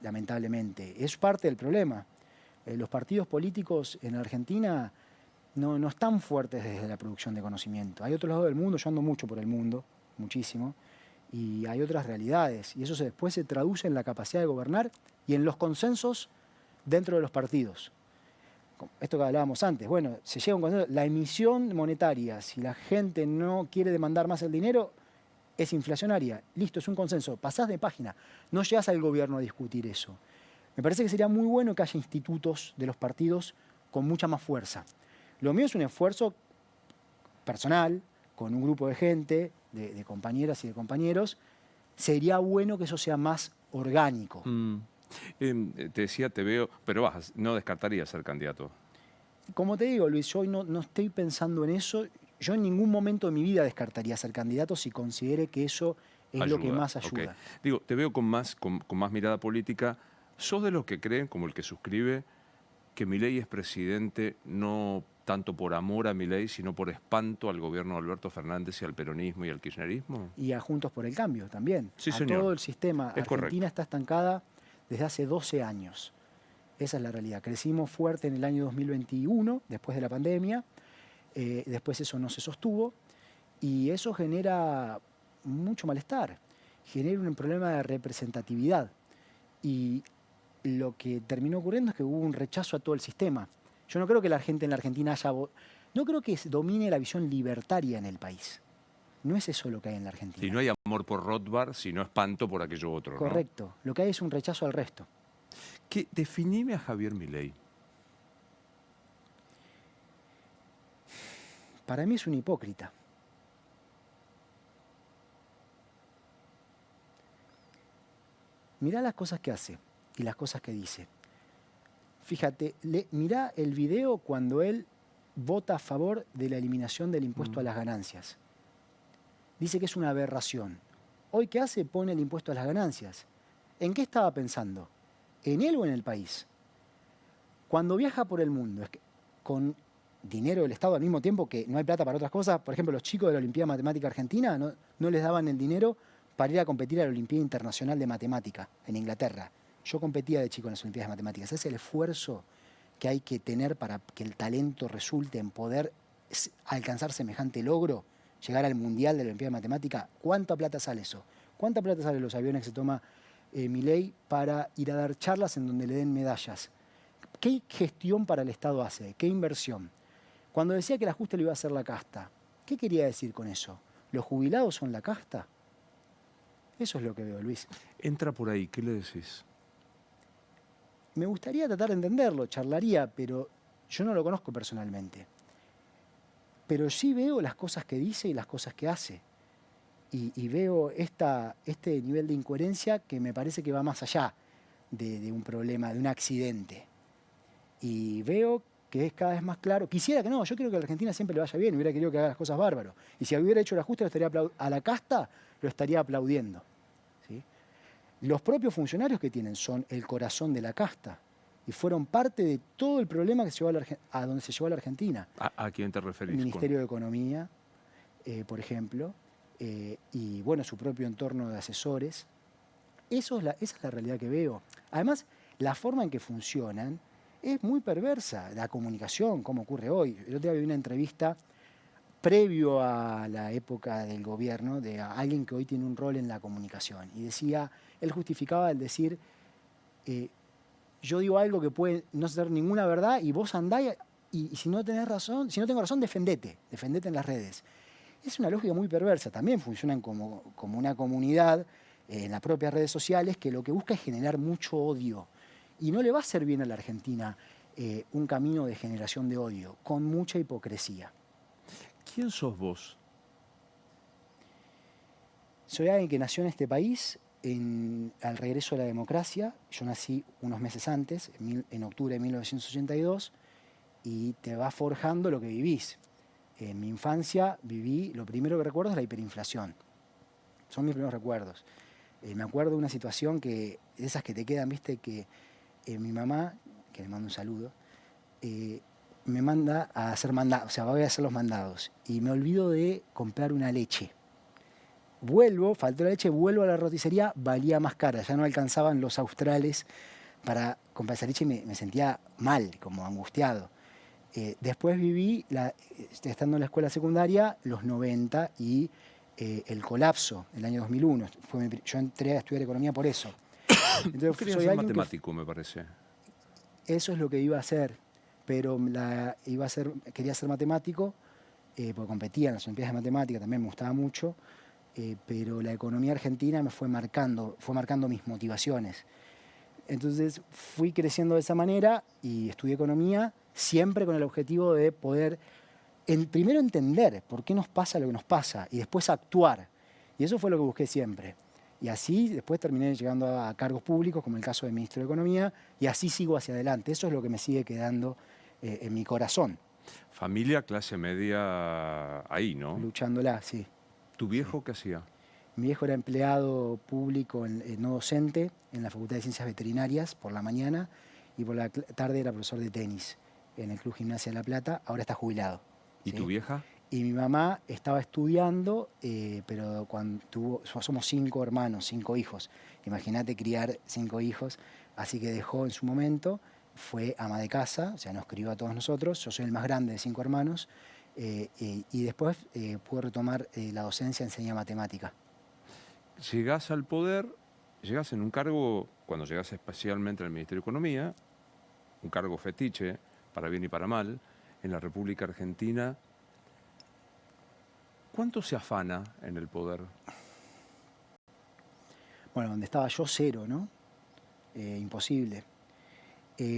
lamentablemente. Es parte del problema. Los partidos políticos en Argentina no están fuertes desde la producción de conocimiento. Hay otros lados del mundo, yo ando mucho por el mundo, muchísimo, y hay otras realidades. Y eso después se traduce en la capacidad de gobernar y en los consensos dentro de los partidos. Esto que hablábamos antes, bueno, se llega a un consenso, la emisión monetaria, si la gente no quiere demandar más el dinero, es inflacionaria. Listo, es un consenso, pasás de página, no llegás al gobierno a discutir eso. Me parece que sería muy bueno que haya institutos de los partidos con mucha más fuerza. Lo mío es un esfuerzo personal, con un grupo de gente, de compañeras y de compañeros. Sería bueno que eso sea más orgánico.
Te decía, te veo, pero no descartaría ser candidato.
Como te digo, Luis, yo hoy no estoy pensando en eso. Yo en ningún momento de mi vida descartaría ser candidato si considere que eso es lo que más ayuda.
Okay. Digo, te veo con más mirada política. ¿Sos de los que creen, como el que suscribe, que Milei es presidente no tanto por amor a Milei, sino por espanto al gobierno de Alberto Fernández y al peronismo y al kirchnerismo?
Y a Juntos por el Cambio también.
Sí,
a
señor.
todo el sistema.
Es
Argentina
correcto.
está estancada desde hace 12 años. Esa es la realidad. Crecimos fuerte en el año 2021, después de la pandemia. Después eso no se sostuvo. Y eso genera mucho malestar. Genera un problema de representatividad. Y lo que terminó ocurriendo es que hubo un rechazo a todo el sistema. Yo no creo que la gente en la Argentina no creo que domine la visión libertaria en el país. No es eso lo que hay en la Argentina.
Y no hay amor por Rothbard, sino espanto por aquello otro, ¿no?
Correcto. Lo que hay es un rechazo al resto.
Definime a Javier Milei.
Para mí es un hipócrita. Mirá las cosas que hace y las cosas que dice. Fíjate, mirá el video cuando él vota a favor de la eliminación del impuesto a las ganancias. Dice que es una aberración. Hoy, ¿qué hace? Pone el impuesto a las ganancias. ¿En qué estaba pensando? ¿En él o en el país? Cuando viaja por el mundo, con dinero del Estado al mismo tiempo que no hay plata para otras cosas, por ejemplo, los chicos de la Olimpiada Matemática Argentina no les daban el dinero para ir a competir a la Olimpiada Internacional de Matemática en Inglaterra. Yo competía de chico en las Olimpiadas de Matemáticas. Es el esfuerzo que hay que tener para que el talento resulte en poder alcanzar semejante logro, llegar al Mundial de la Olimpiada de Matemática. ¿Cuánta plata sale eso? ¿Cuánta plata salen los aviones que se toma Milei para ir a dar charlas en donde le den medallas? ¿Qué gestión para el Estado hace? ¿Qué inversión? Cuando decía que el ajuste lo iba a hacer la casta, ¿qué quería decir con eso? ¿Los jubilados son la casta? Eso es lo que veo, Luis.
Entra por ahí, ¿qué le decís?
me gustaría tratar de entenderlo, charlaría, pero yo no lo conozco personalmente. Pero sí veo las cosas que dice y las cosas que hace. Y veo este nivel de incoherencia que me parece que va más allá de un problema, de un accidente. Y veo que es cada vez más claro. Quisiera que no, yo quiero que a la Argentina siempre le vaya bien, hubiera querido que haga las cosas bárbaro. Y si hubiera hecho el ajuste, a la casta lo estaría aplaudiendo. ¿Sí? Los propios funcionarios que tienen son el corazón de la casta y fueron parte de todo el problema que se llevó a donde se llevó a la Argentina.
¿A quién te referís?
El Ministerio de Economía, por ejemplo, y bueno, su propio entorno de asesores. Esa es la realidad que veo. Además, la forma en que funcionan es muy perversa. La comunicación, como ocurre hoy. El otro día vi una entrevista previo a la época del gobierno de alguien que hoy tiene un rol en la comunicación. Y decía, él justificaba el decir, yo digo algo que puede no ser ninguna verdad y vos andá y si no tenés razón, si no tengo razón, defendete en las redes. Es una lógica muy perversa. También funcionan como una comunidad en las propias redes sociales que lo que busca es generar mucho odio. Y no le va a hacer bien a la Argentina un camino de generación de odio, con mucha hipocresía.
¿Quién sos vos?
Soy alguien que nació en este país al regreso de la democracia. Yo nací unos meses antes, en octubre de 1982, y te va forjando lo que vivís. En mi infancia viví, lo primero que recuerdo es la hiperinflación. Son mis primeros recuerdos. Me acuerdo de una situación de esas que te quedan, viste, que mi mamá, que le mando un saludo, me manda a hacer mandados, o sea, voy a hacer los mandados, y me olvido de comprar una leche. Faltó la leche, vuelvo a la roticería, valía más cara, ya no alcanzaban los australes para comprar esa leche y me sentía mal, como angustiado. Después viví, estando en la escuela secundaria, los 90 y el colapso del año 2001. Yo entré a estudiar economía por eso.
Entonces, quería ser matemático, me parece.
Eso es lo que iba a hacer, pero quería ser matemático, porque competía en las Olimpiadas de Matemática, también me gustaba mucho, pero la economía argentina me fue marcando mis motivaciones. Entonces fui creciendo de esa manera y estudié economía, siempre con el objetivo de poder primero entender por qué nos pasa lo que nos pasa y después actuar. Y eso fue lo que busqué siempre. Y así después terminé llegando a cargos públicos, como el caso de ministro de Economía, y así sigo hacia adelante. Eso es lo que me sigue quedando en mi corazón.
Familia, clase media, ahí, ¿no?
Luchándola, sí.
¿Tu viejo qué hacía?
Mi viejo era empleado público, no docente, en la Facultad de Ciencias Veterinarias por la mañana, y por la tarde era profesor de tenis en el Club Gimnasia de La Plata. Ahora está jubilado.
¿Y tu vieja?
Y mi mamá estaba estudiando, pero somos 5 hermanos, 5 hijos. Imagínate criar 5 hijos. Así que dejó en su momento, fue ama de casa, o sea, nos crió a todos nosotros. Yo soy el más grande de 5 hermanos. Y después pude retomar la docencia, enseñé matemática.
Llegás al poder, llegás en un cargo, cuando llegás especialmente al Ministerio de Economía, un cargo fetiche, para bien y para mal, en la República Argentina. ¿Cuánto se afana en el poder?
Bueno, donde estaba yo, 0, ¿no? Imposible.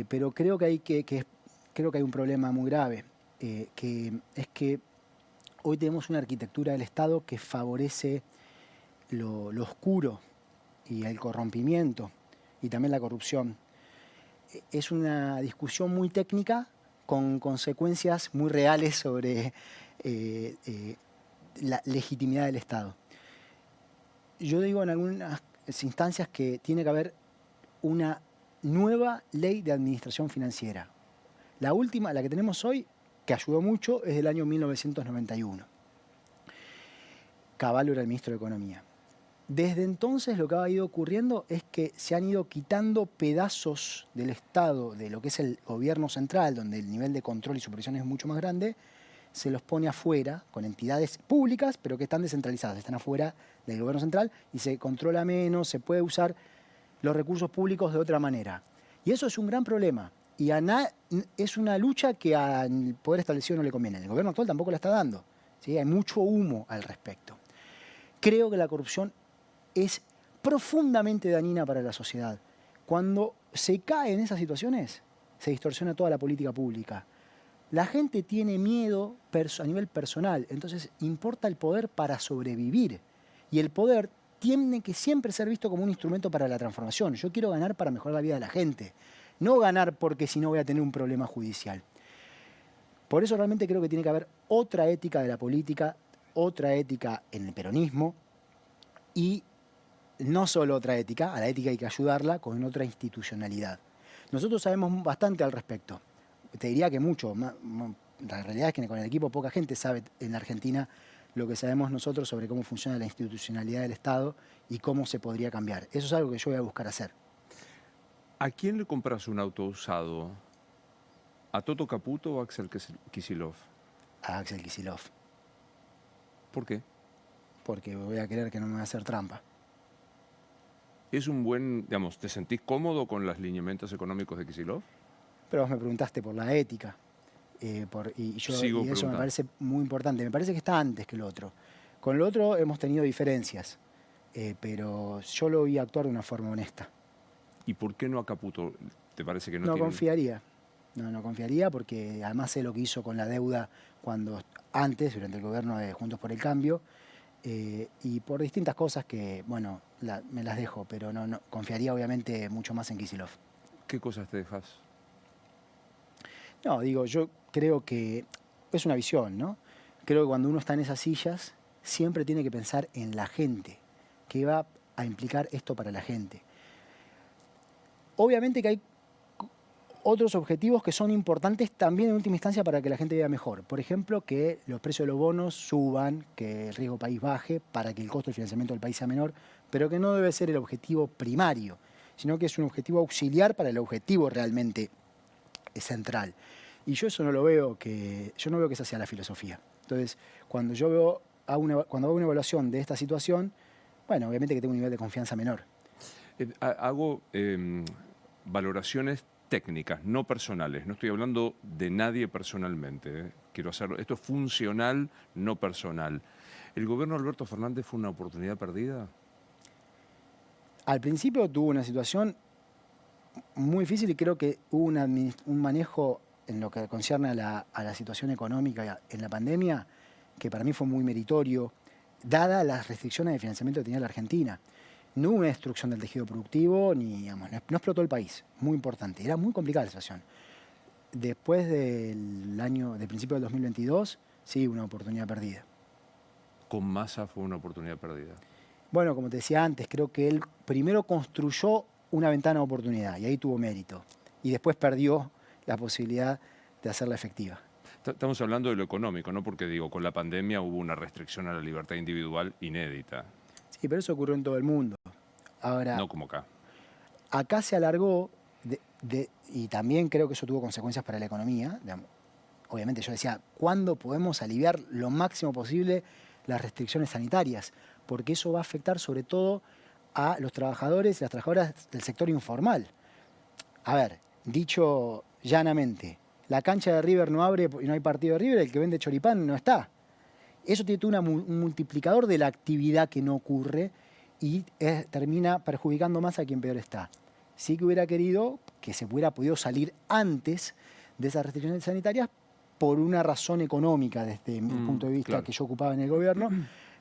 Pero creo que hay un problema muy grave, que es que hoy tenemos una arquitectura del Estado que favorece lo oscuro y el corrompimiento y también la corrupción. Es una discusión muy técnica con consecuencias muy reales sobre la legitimidad del Estado. Yo digo en algunas instancias que tiene que haber una nueva ley de administración financiera. La última, la que tenemos hoy, que ayudó mucho, es del año 1991. Cavallo era el ministro de Economía. Desde entonces lo que ha ido ocurriendo es que se han ido quitando pedazos del Estado, de lo que es el gobierno central, donde el nivel de control y supervisión es mucho más grande, se los pone afuera, con entidades públicas, pero que están descentralizadas, están afuera del gobierno central y se controla menos, se puede usar los recursos públicos de otra manera. Y eso es un gran problema. Y es una lucha que al poder establecido no le conviene. El gobierno actual tampoco la está dando, ¿sí? Hay mucho humo al respecto. Creo que la corrupción es profundamente dañina para la sociedad. Cuando se cae en esas situaciones, se distorsiona toda la política pública. La gente tiene miedo a nivel personal, entonces importa el poder para sobrevivir. Y el poder tiene que siempre ser visto como un instrumento para la transformación. Yo quiero ganar para mejorar la vida de la gente, no ganar porque si no voy a tener un problema judicial. Por eso realmente creo que tiene que haber otra ética de la política, otra ética en el peronismo y no solo otra ética, a la ética hay que ayudarla con otra institucionalidad. Nosotros sabemos bastante al respecto. Te diría que mucho. La realidad es que con el equipo poca gente sabe en la Argentina lo que sabemos nosotros sobre cómo funciona la institucionalidad del Estado y cómo se podría cambiar. Eso es algo que yo voy a buscar hacer.
¿A quién le compras un auto usado? ¿A Toto Caputo o a Axel Kicillof?
A Axel Kicillof.
¿Por qué?
Porque voy a querer que no me va a hacer trampa.
¿Es un buen, digamos, te sentís cómodo con los lineamientos económicos de Kicillof?
Pero vos me preguntaste por la ética. Y eso me parece muy importante. Me parece que está antes que lo otro. Con lo otro hemos tenido diferencias, pero yo lo vi actuar de una forma honesta.
¿Y por qué no a Caputo? ¿Te parece que no
No
tiene...?
confiaría. No confiaría porque además sé lo que hizo con la deuda antes, durante el gobierno de Juntos por el Cambio, y por distintas cosas que, bueno, me las dejo, pero no confiaría obviamente mucho más en Kicillof.
¿Qué cosas te dejas?
No, digo, yo creo que es una visión, ¿no? Creo que cuando uno está en esas sillas, siempre tiene que pensar en la gente, qué va a implicar esto para la gente. Obviamente que hay otros objetivos que son importantes también en última instancia para que la gente viva mejor. Por ejemplo, que los precios de los bonos suban, que el riesgo país baje para que el costo de financiamiento del país sea menor, pero que no debe ser el objetivo primario, sino que es un objetivo auxiliar para el objetivo realmente central. Y yo eso no lo veo yo no veo que esa sea la filosofía. Entonces, cuando yo cuando hago una evaluación de esta situación, bueno, obviamente que tengo un nivel de confianza menor.
Hago valoraciones técnicas, no personales. No estoy hablando de nadie personalmente. Quiero hacerlo. Esto es funcional, no personal. ¿El gobierno de Alberto Fernández fue una oportunidad perdida?
Al principio tuvo una situación muy difícil y creo que hubo un manejo en lo que concierne a la situación económica en la pandemia que para mí fue muy meritorio, dada las restricciones de financiamiento que tenía la Argentina. No hubo una destrucción del tejido productivo, no explotó el país, muy importante. Era muy complicada la situación. Después del principio del 2022, sí, una oportunidad perdida.
¿Con Massa fue una oportunidad perdida?
Bueno, como te decía antes, creo que él primero construyó una ventana de oportunidad y ahí tuvo mérito. Y después perdió la posibilidad de hacerla efectiva.
Estamos hablando de lo económico, ¿no? Porque digo, con la pandemia hubo una restricción a la libertad individual inédita.
Sí, pero eso ocurrió en todo el mundo. Ahora,
no como acá.
Acá se alargó y también creo que eso tuvo consecuencias para la economía. Obviamente yo decía, ¿cuándo podemos aliviar lo máximo posible las restricciones sanitarias? Porque eso va a afectar sobre todo a los trabajadores y las trabajadoras del sector informal. A ver, dicho llanamente, la cancha de River no abre y no hay partido de River, el que vende choripán no está. Eso tiene un multiplicador de la actividad que no ocurre y termina perjudicando más a quien peor está. Sí que hubiera querido que se hubiera podido salir antes de esas restricciones sanitarias por una razón económica desde mi punto de vista, claro, que yo ocupaba en el gobierno,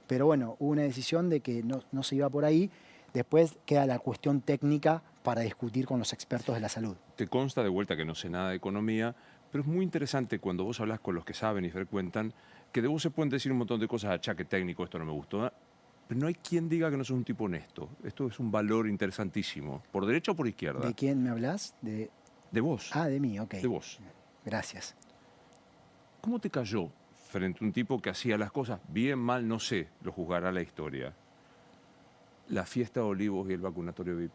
pero bueno, hubo una decisión de que no se iba por ahí. Después queda la cuestión técnica para discutir con los expertos de la salud.
Te consta de vuelta que no sé nada de economía, pero es muy interesante cuando vos hablas con los que saben y frecuentan, que de vos se pueden decir un montón de cosas, achaque técnico, esto no me gustó, pero no hay quien diga que no sos un tipo honesto. Esto es un valor interesantísimo, por derecha o por izquierda.
¿De quién me hablas? De
vos.
Ah, de mí, ok.
De vos.
Gracias.
¿Cómo te cayó frente a un tipo que hacía las cosas bien, mal, no sé, lo juzgará la historia? La fiesta de Olivos y el vacunatorio VIP.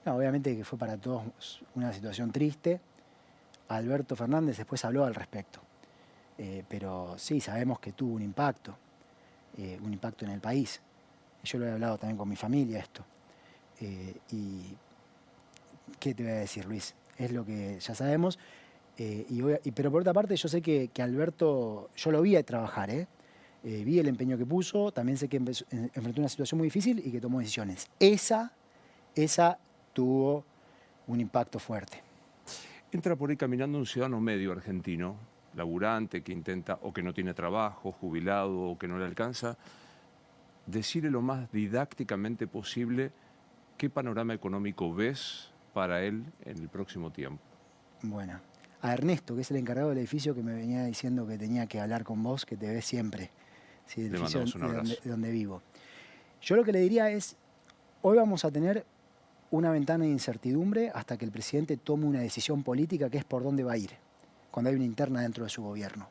No, obviamente que fue para todos una situación triste. Alberto Fernández después habló al respecto. Pero sí, sabemos que tuvo un impacto en el país. Yo lo he hablado también con mi familia esto. Y ¿qué te voy a decir, Luis? Es lo que ya sabemos. Pero por otra parte, yo sé que Alberto, yo lo vi a trabajar, vi el empeño que puso, también sé que enfrentó una situación muy difícil y que tomó decisiones. Esa tuvo un impacto fuerte.
Entra por ahí caminando un ciudadano medio argentino, laburante, que intenta, o que no tiene trabajo, jubilado, o que no le alcanza, decirle lo más didácticamente posible qué panorama económico ves para él en el próximo tiempo.
Bueno, a Ernesto, que es el encargado del edificio, que me venía diciendo que tenía que hablar con vos, que te ves siempre, ¿sí? Del
Le
edificio
mandamos un abrazo.
de donde vivo. Yo lo que le diría es, hoy vamos a tener una ventana de incertidumbre hasta que el presidente tome una decisión política que es por dónde va a ir, cuando hay una interna dentro de su gobierno.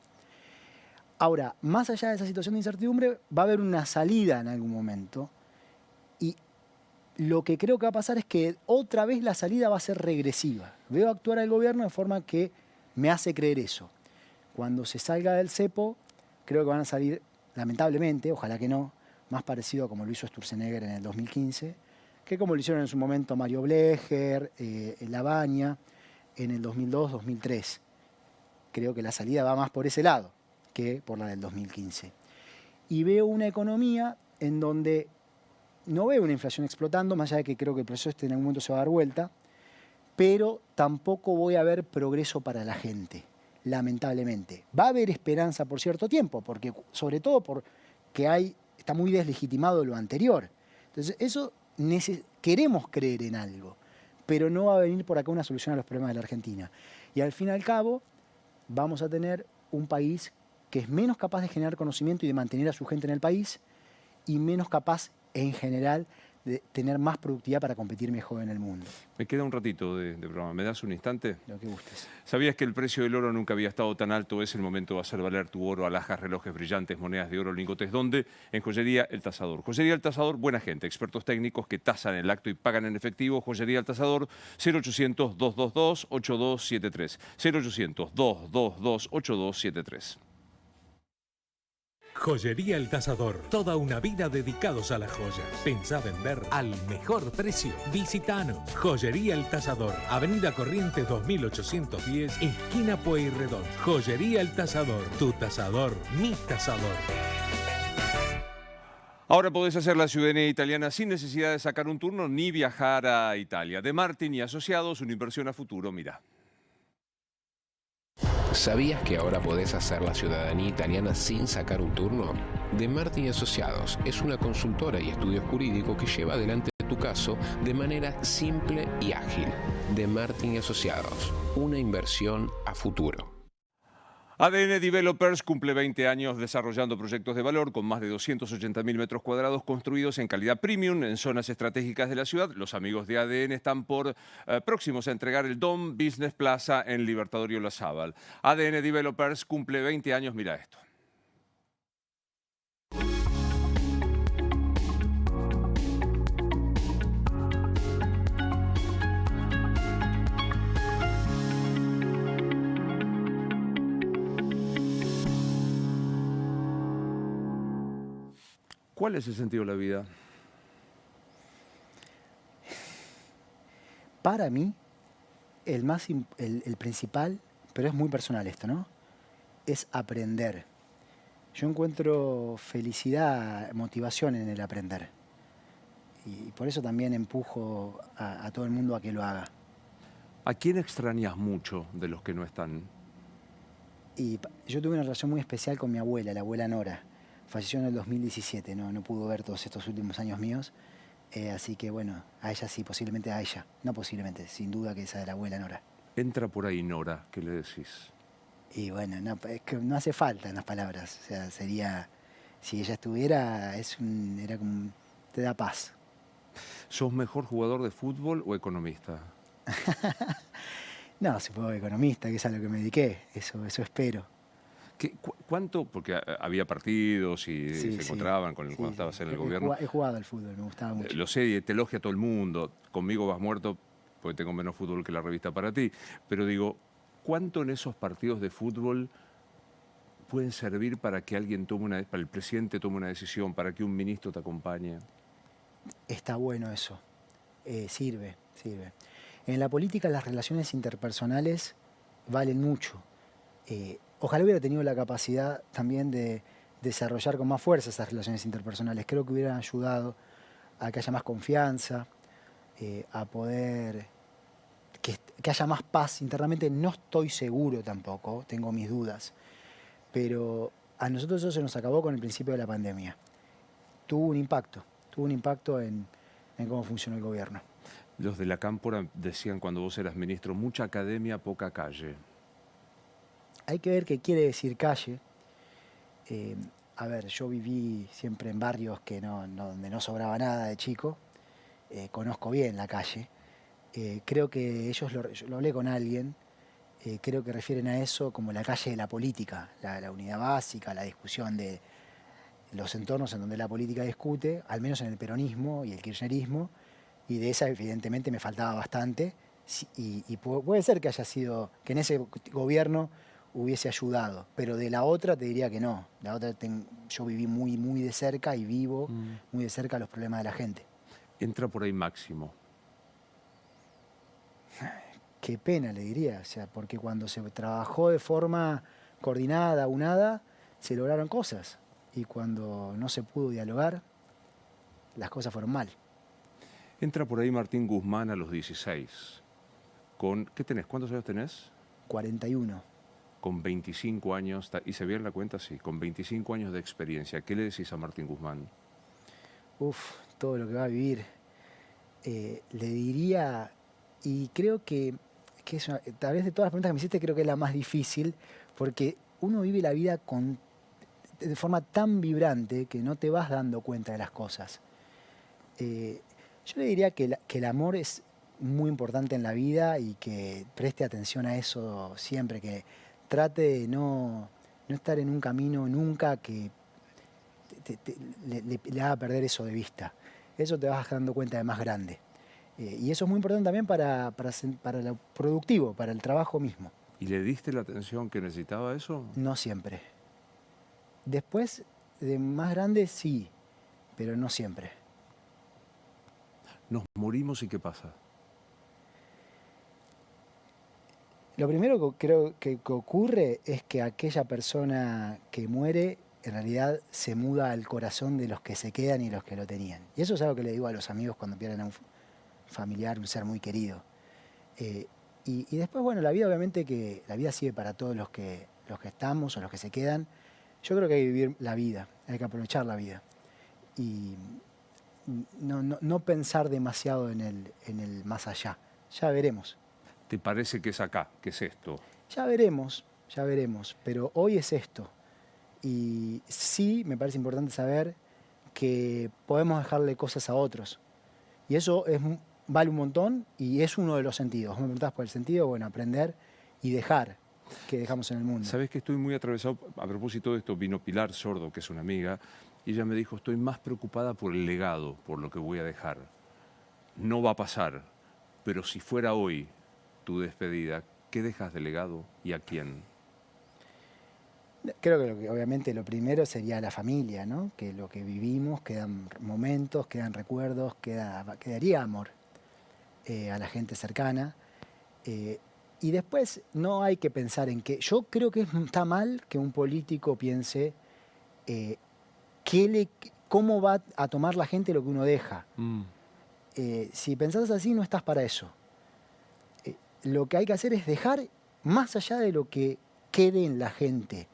Ahora, más allá de esa situación de incertidumbre, va a haber una salida en algún momento y lo que creo que va a pasar es que otra vez la salida va a ser regresiva. Veo actuar al gobierno de forma que me hace creer eso. Cuando se salga del cepo, creo que van a salir, lamentablemente, ojalá que no, más parecido a como lo hizo Sturzenegger en el 2015, que como lo hicieron en su momento Mario Blecher, Lavagna, en el 2002-2003. Creo que la salida va más por ese lado que por la del 2015. Y veo una economía en donde no veo una inflación explotando, más allá de que creo que el proceso en algún momento se va a dar vuelta, pero tampoco voy a ver progreso para la gente, lamentablemente. Va a haber esperanza por cierto tiempo, porque, sobre todo porque está muy deslegitimado lo anterior. Entonces, eso queremos creer en algo, pero no va a venir por acá una solución a los problemas de la Argentina. Y al fin y al cabo, vamos a tener un país que es menos capaz de generar conocimiento y de mantener a su gente en el país y menos capaz, en general, de tener más productividad para competir mejor en el mundo.
Me queda un ratito de programa. ¿Me das un instante?
Lo que gustes.
¿Sabías que el precio del oro nunca había estado tan alto? Es el momento de hacer valer tu oro, alhajas, relojes brillantes, monedas de oro, lingotes. ¿Dónde? En Joyería El Tasador. Joyería El Tasador, buena gente, expertos técnicos que tasan el acto y pagan en efectivo. Joyería El Tasador, 0800-222-8273. 0800-222-8273.
Joyería El Tasador. Toda una vida dedicados a las joyas. Pensá vender al mejor precio. Visitanos. Joyería El Tasador. Avenida Corrientes 2810, esquina Pueyrredón. Joyería El Tasador. Tu tasador, mi tasador.
Ahora podés hacer la ciudadanía italiana sin necesidad de sacar un turno ni viajar a Italia. De Martin y Asociados, una inversión a futuro. Mira.
¿Sabías que ahora podés hacer la ciudadanía italiana sin sacar un turno? De Martin y Asociados es una consultora y estudio jurídico que lleva adelante tu caso de manera simple y ágil. De Martin y Asociados, una inversión a futuro.
ADN Developers cumple 20 años desarrollando proyectos de valor con más de 280.000 metros cuadrados construidos en calidad premium en zonas estratégicas de la ciudad. Los amigos de ADN están próximos a entregar el Dom Business Plaza en Libertador y Olazábal. ADN Developers cumple 20 años, mira esto. ¿Cuál es el sentido de la vida?
Para mí, el principal, pero es muy personal esto, ¿no? Es aprender. Yo encuentro felicidad, motivación en el aprender. Y por eso también empujo a todo el mundo a que lo haga.
¿A quién extrañas mucho de los que no están?
Y yo tuve una relación muy especial con mi abuela, la abuela Nora. Falleció en el 2017, no pudo ver todos estos últimos años míos. Así que bueno, a ella sí, posiblemente a ella. No posiblemente, sin duda que esa de la abuela Nora.
Entra por ahí Nora, ¿qué le decís?
Y bueno, no, es que no hace falta en las palabras. O sea, sería, si ella estuviera, era como, te da paz.
¿Sos mejor jugador de fútbol o economista?
No, supongo economista, que es a lo que me dediqué. Eso espero.
¿Cuánto? Porque había partidos y
Sí,
se
sí.
encontraban cuando
Sí,
estabas en el
he
gobierno.
He jugado al fútbol, me gustaba mucho.
Lo sé y te elogia todo el mundo. Conmigo vas muerto porque tengo menos fútbol que la revista para ti. Pero digo, ¿cuánto en esos partidos de fútbol pueden servir para que alguien para el presidente tome una decisión, para que un ministro te acompañe?
Está bueno eso. Sirve. En la política las relaciones interpersonales valen mucho. Ojalá hubiera tenido la capacidad también de desarrollar con más fuerza esas relaciones interpersonales. Creo que hubieran ayudado a que haya más confianza, a poder que haya más paz internamente, no estoy seguro tampoco, tengo mis dudas. Pero a nosotros eso se nos acabó con el principio de la pandemia. Tuvo un impacto en cómo funcionó el gobierno.
Los de la Cámpora decían cuando vos eras ministro, mucha academia, poca calle.
Hay que ver qué quiere decir calle. A ver, yo viví siempre en barrios donde no sobraba nada de chico. Conozco bien la calle. Creo que ellos, yo lo hablé con alguien, creo que refieren a eso como la calle de la política, la unidad básica, la discusión de los entornos en donde la política discute, al menos en el peronismo y el kirchnerismo, y de esa evidentemente me faltaba bastante, y puede ser que haya sido, que en ese gobierno hubiese ayudado, pero de la otra te diría que no. La otra yo viví muy de cerca y vivo muy de cerca los problemas de la gente.
Entra por ahí Máximo.
Qué pena, le diría, o sea, porque cuando se trabajó de forma coordinada, unada, se lograron cosas. Y cuando no se pudo dialogar, las cosas fueron mal.
Entra por ahí Martín Guzmán a los 16. ¿Qué tenés? ¿Cuántos años tenés?
41.
Con 25 años, hice bien la cuenta, sí, con 25 años de experiencia. ¿Qué le decís a Martín Guzmán?
Todo lo que va a vivir. Le diría, y creo que tal vez de todas las preguntas que me hiciste, creo que es la más difícil, porque uno vive la vida de forma tan vibrante que no te vas dando cuenta de las cosas. Yo le diría que el amor es muy importante en la vida y que preste atención a eso siempre, que trate de no estar en un camino nunca que le haga perder eso de vista. Eso te vas dando cuenta de más grande. Y eso es muy importante también para lo productivo, para el trabajo mismo.
¿Y le diste la atención que necesitaba eso?
No siempre. Después, de más grande, sí, pero no siempre.
Nos morimos y ¿qué pasa?
Lo primero que creo que ocurre es que aquella persona que muere en realidad se muda al corazón de los que se quedan y los que lo tenían. Y eso es algo que le digo a los amigos cuando pierden a un familiar, un ser muy querido. Y después, bueno, la vida obviamente que la vida sigue para todos los que estamos o los que se quedan. Yo creo que hay que vivir la vida, hay que aprovechar la vida. Y no pensar demasiado en el más allá. Ya veremos.
¿Te parece que es acá, que es esto?
Ya veremos, pero hoy es esto. Y sí me parece importante saber que podemos dejarle cosas a otros. Y eso vale un montón y es uno de los sentidos. ¿Me preguntás por el sentido? Bueno, aprender y dejar que dejamos en el mundo.
Sabes que estoy muy atravesado, a propósito de esto, vino Pilar Sordo, que es una amiga, y ella me dijo, estoy más preocupada por el legado, por lo que voy a dejar. No va a pasar, pero si fuera hoy tu despedida, ¿qué dejas de legado y a quién?
Creo que obviamente lo primero sería la familia, ¿no? Que lo que vivimos, quedan momentos, quedan recuerdos, quedaría amor a la gente cercana. Y después no hay que pensar en que... Yo creo que está mal que un político piense cómo va a tomar la gente lo que uno deja. Si pensás así, no estás para eso. Lo que hay que hacer es dejar más allá de lo que quede en la gente.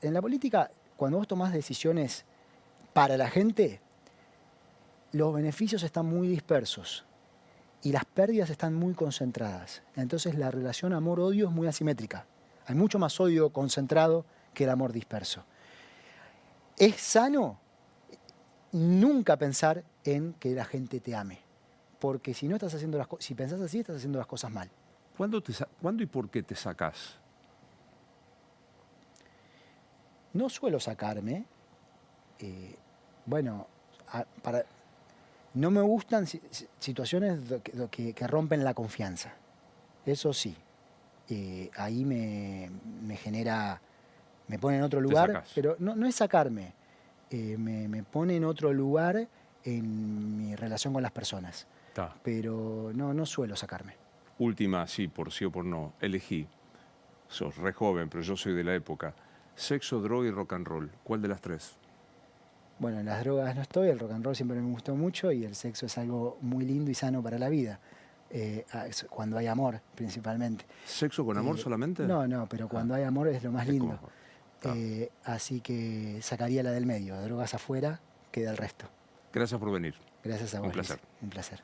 En la política, cuando vos tomás decisiones para la gente, los beneficios están muy dispersos y las pérdidas están muy concentradas. Entonces la relación amor-odio es muy asimétrica. Hay mucho más odio concentrado que el amor disperso. Es sano nunca pensar en que la gente te ame, porque si no estás haciendo si pensás así, estás haciendo las cosas mal.
¿Cuándo y por qué te sacás?
No suelo sacarme. No me gustan situaciones que rompen la confianza. Eso sí. Ahí me genera... Me pone en otro lugar, pero no es sacarme. Me pone en otro lugar en mi relación con las personas. Pero no suelo sacarme.
Última, sí o por no. Elegí. Sos re joven, pero yo soy de la época. Sexo, droga y rock and roll. ¿Cuál de las tres?
Bueno, en las drogas no estoy, el rock and roll siempre me gustó mucho y el sexo es algo muy lindo y sano para la vida. cuando hay amor, principalmente.
¿Sexo con amor solamente?
No, pero cuando hay amor es lo más lindo.
Como-
Así que sacaría la del medio, drogas afuera, queda el resto.
Gracias por venir.
Gracias a vos.
Un placer.
Luis. Un placer.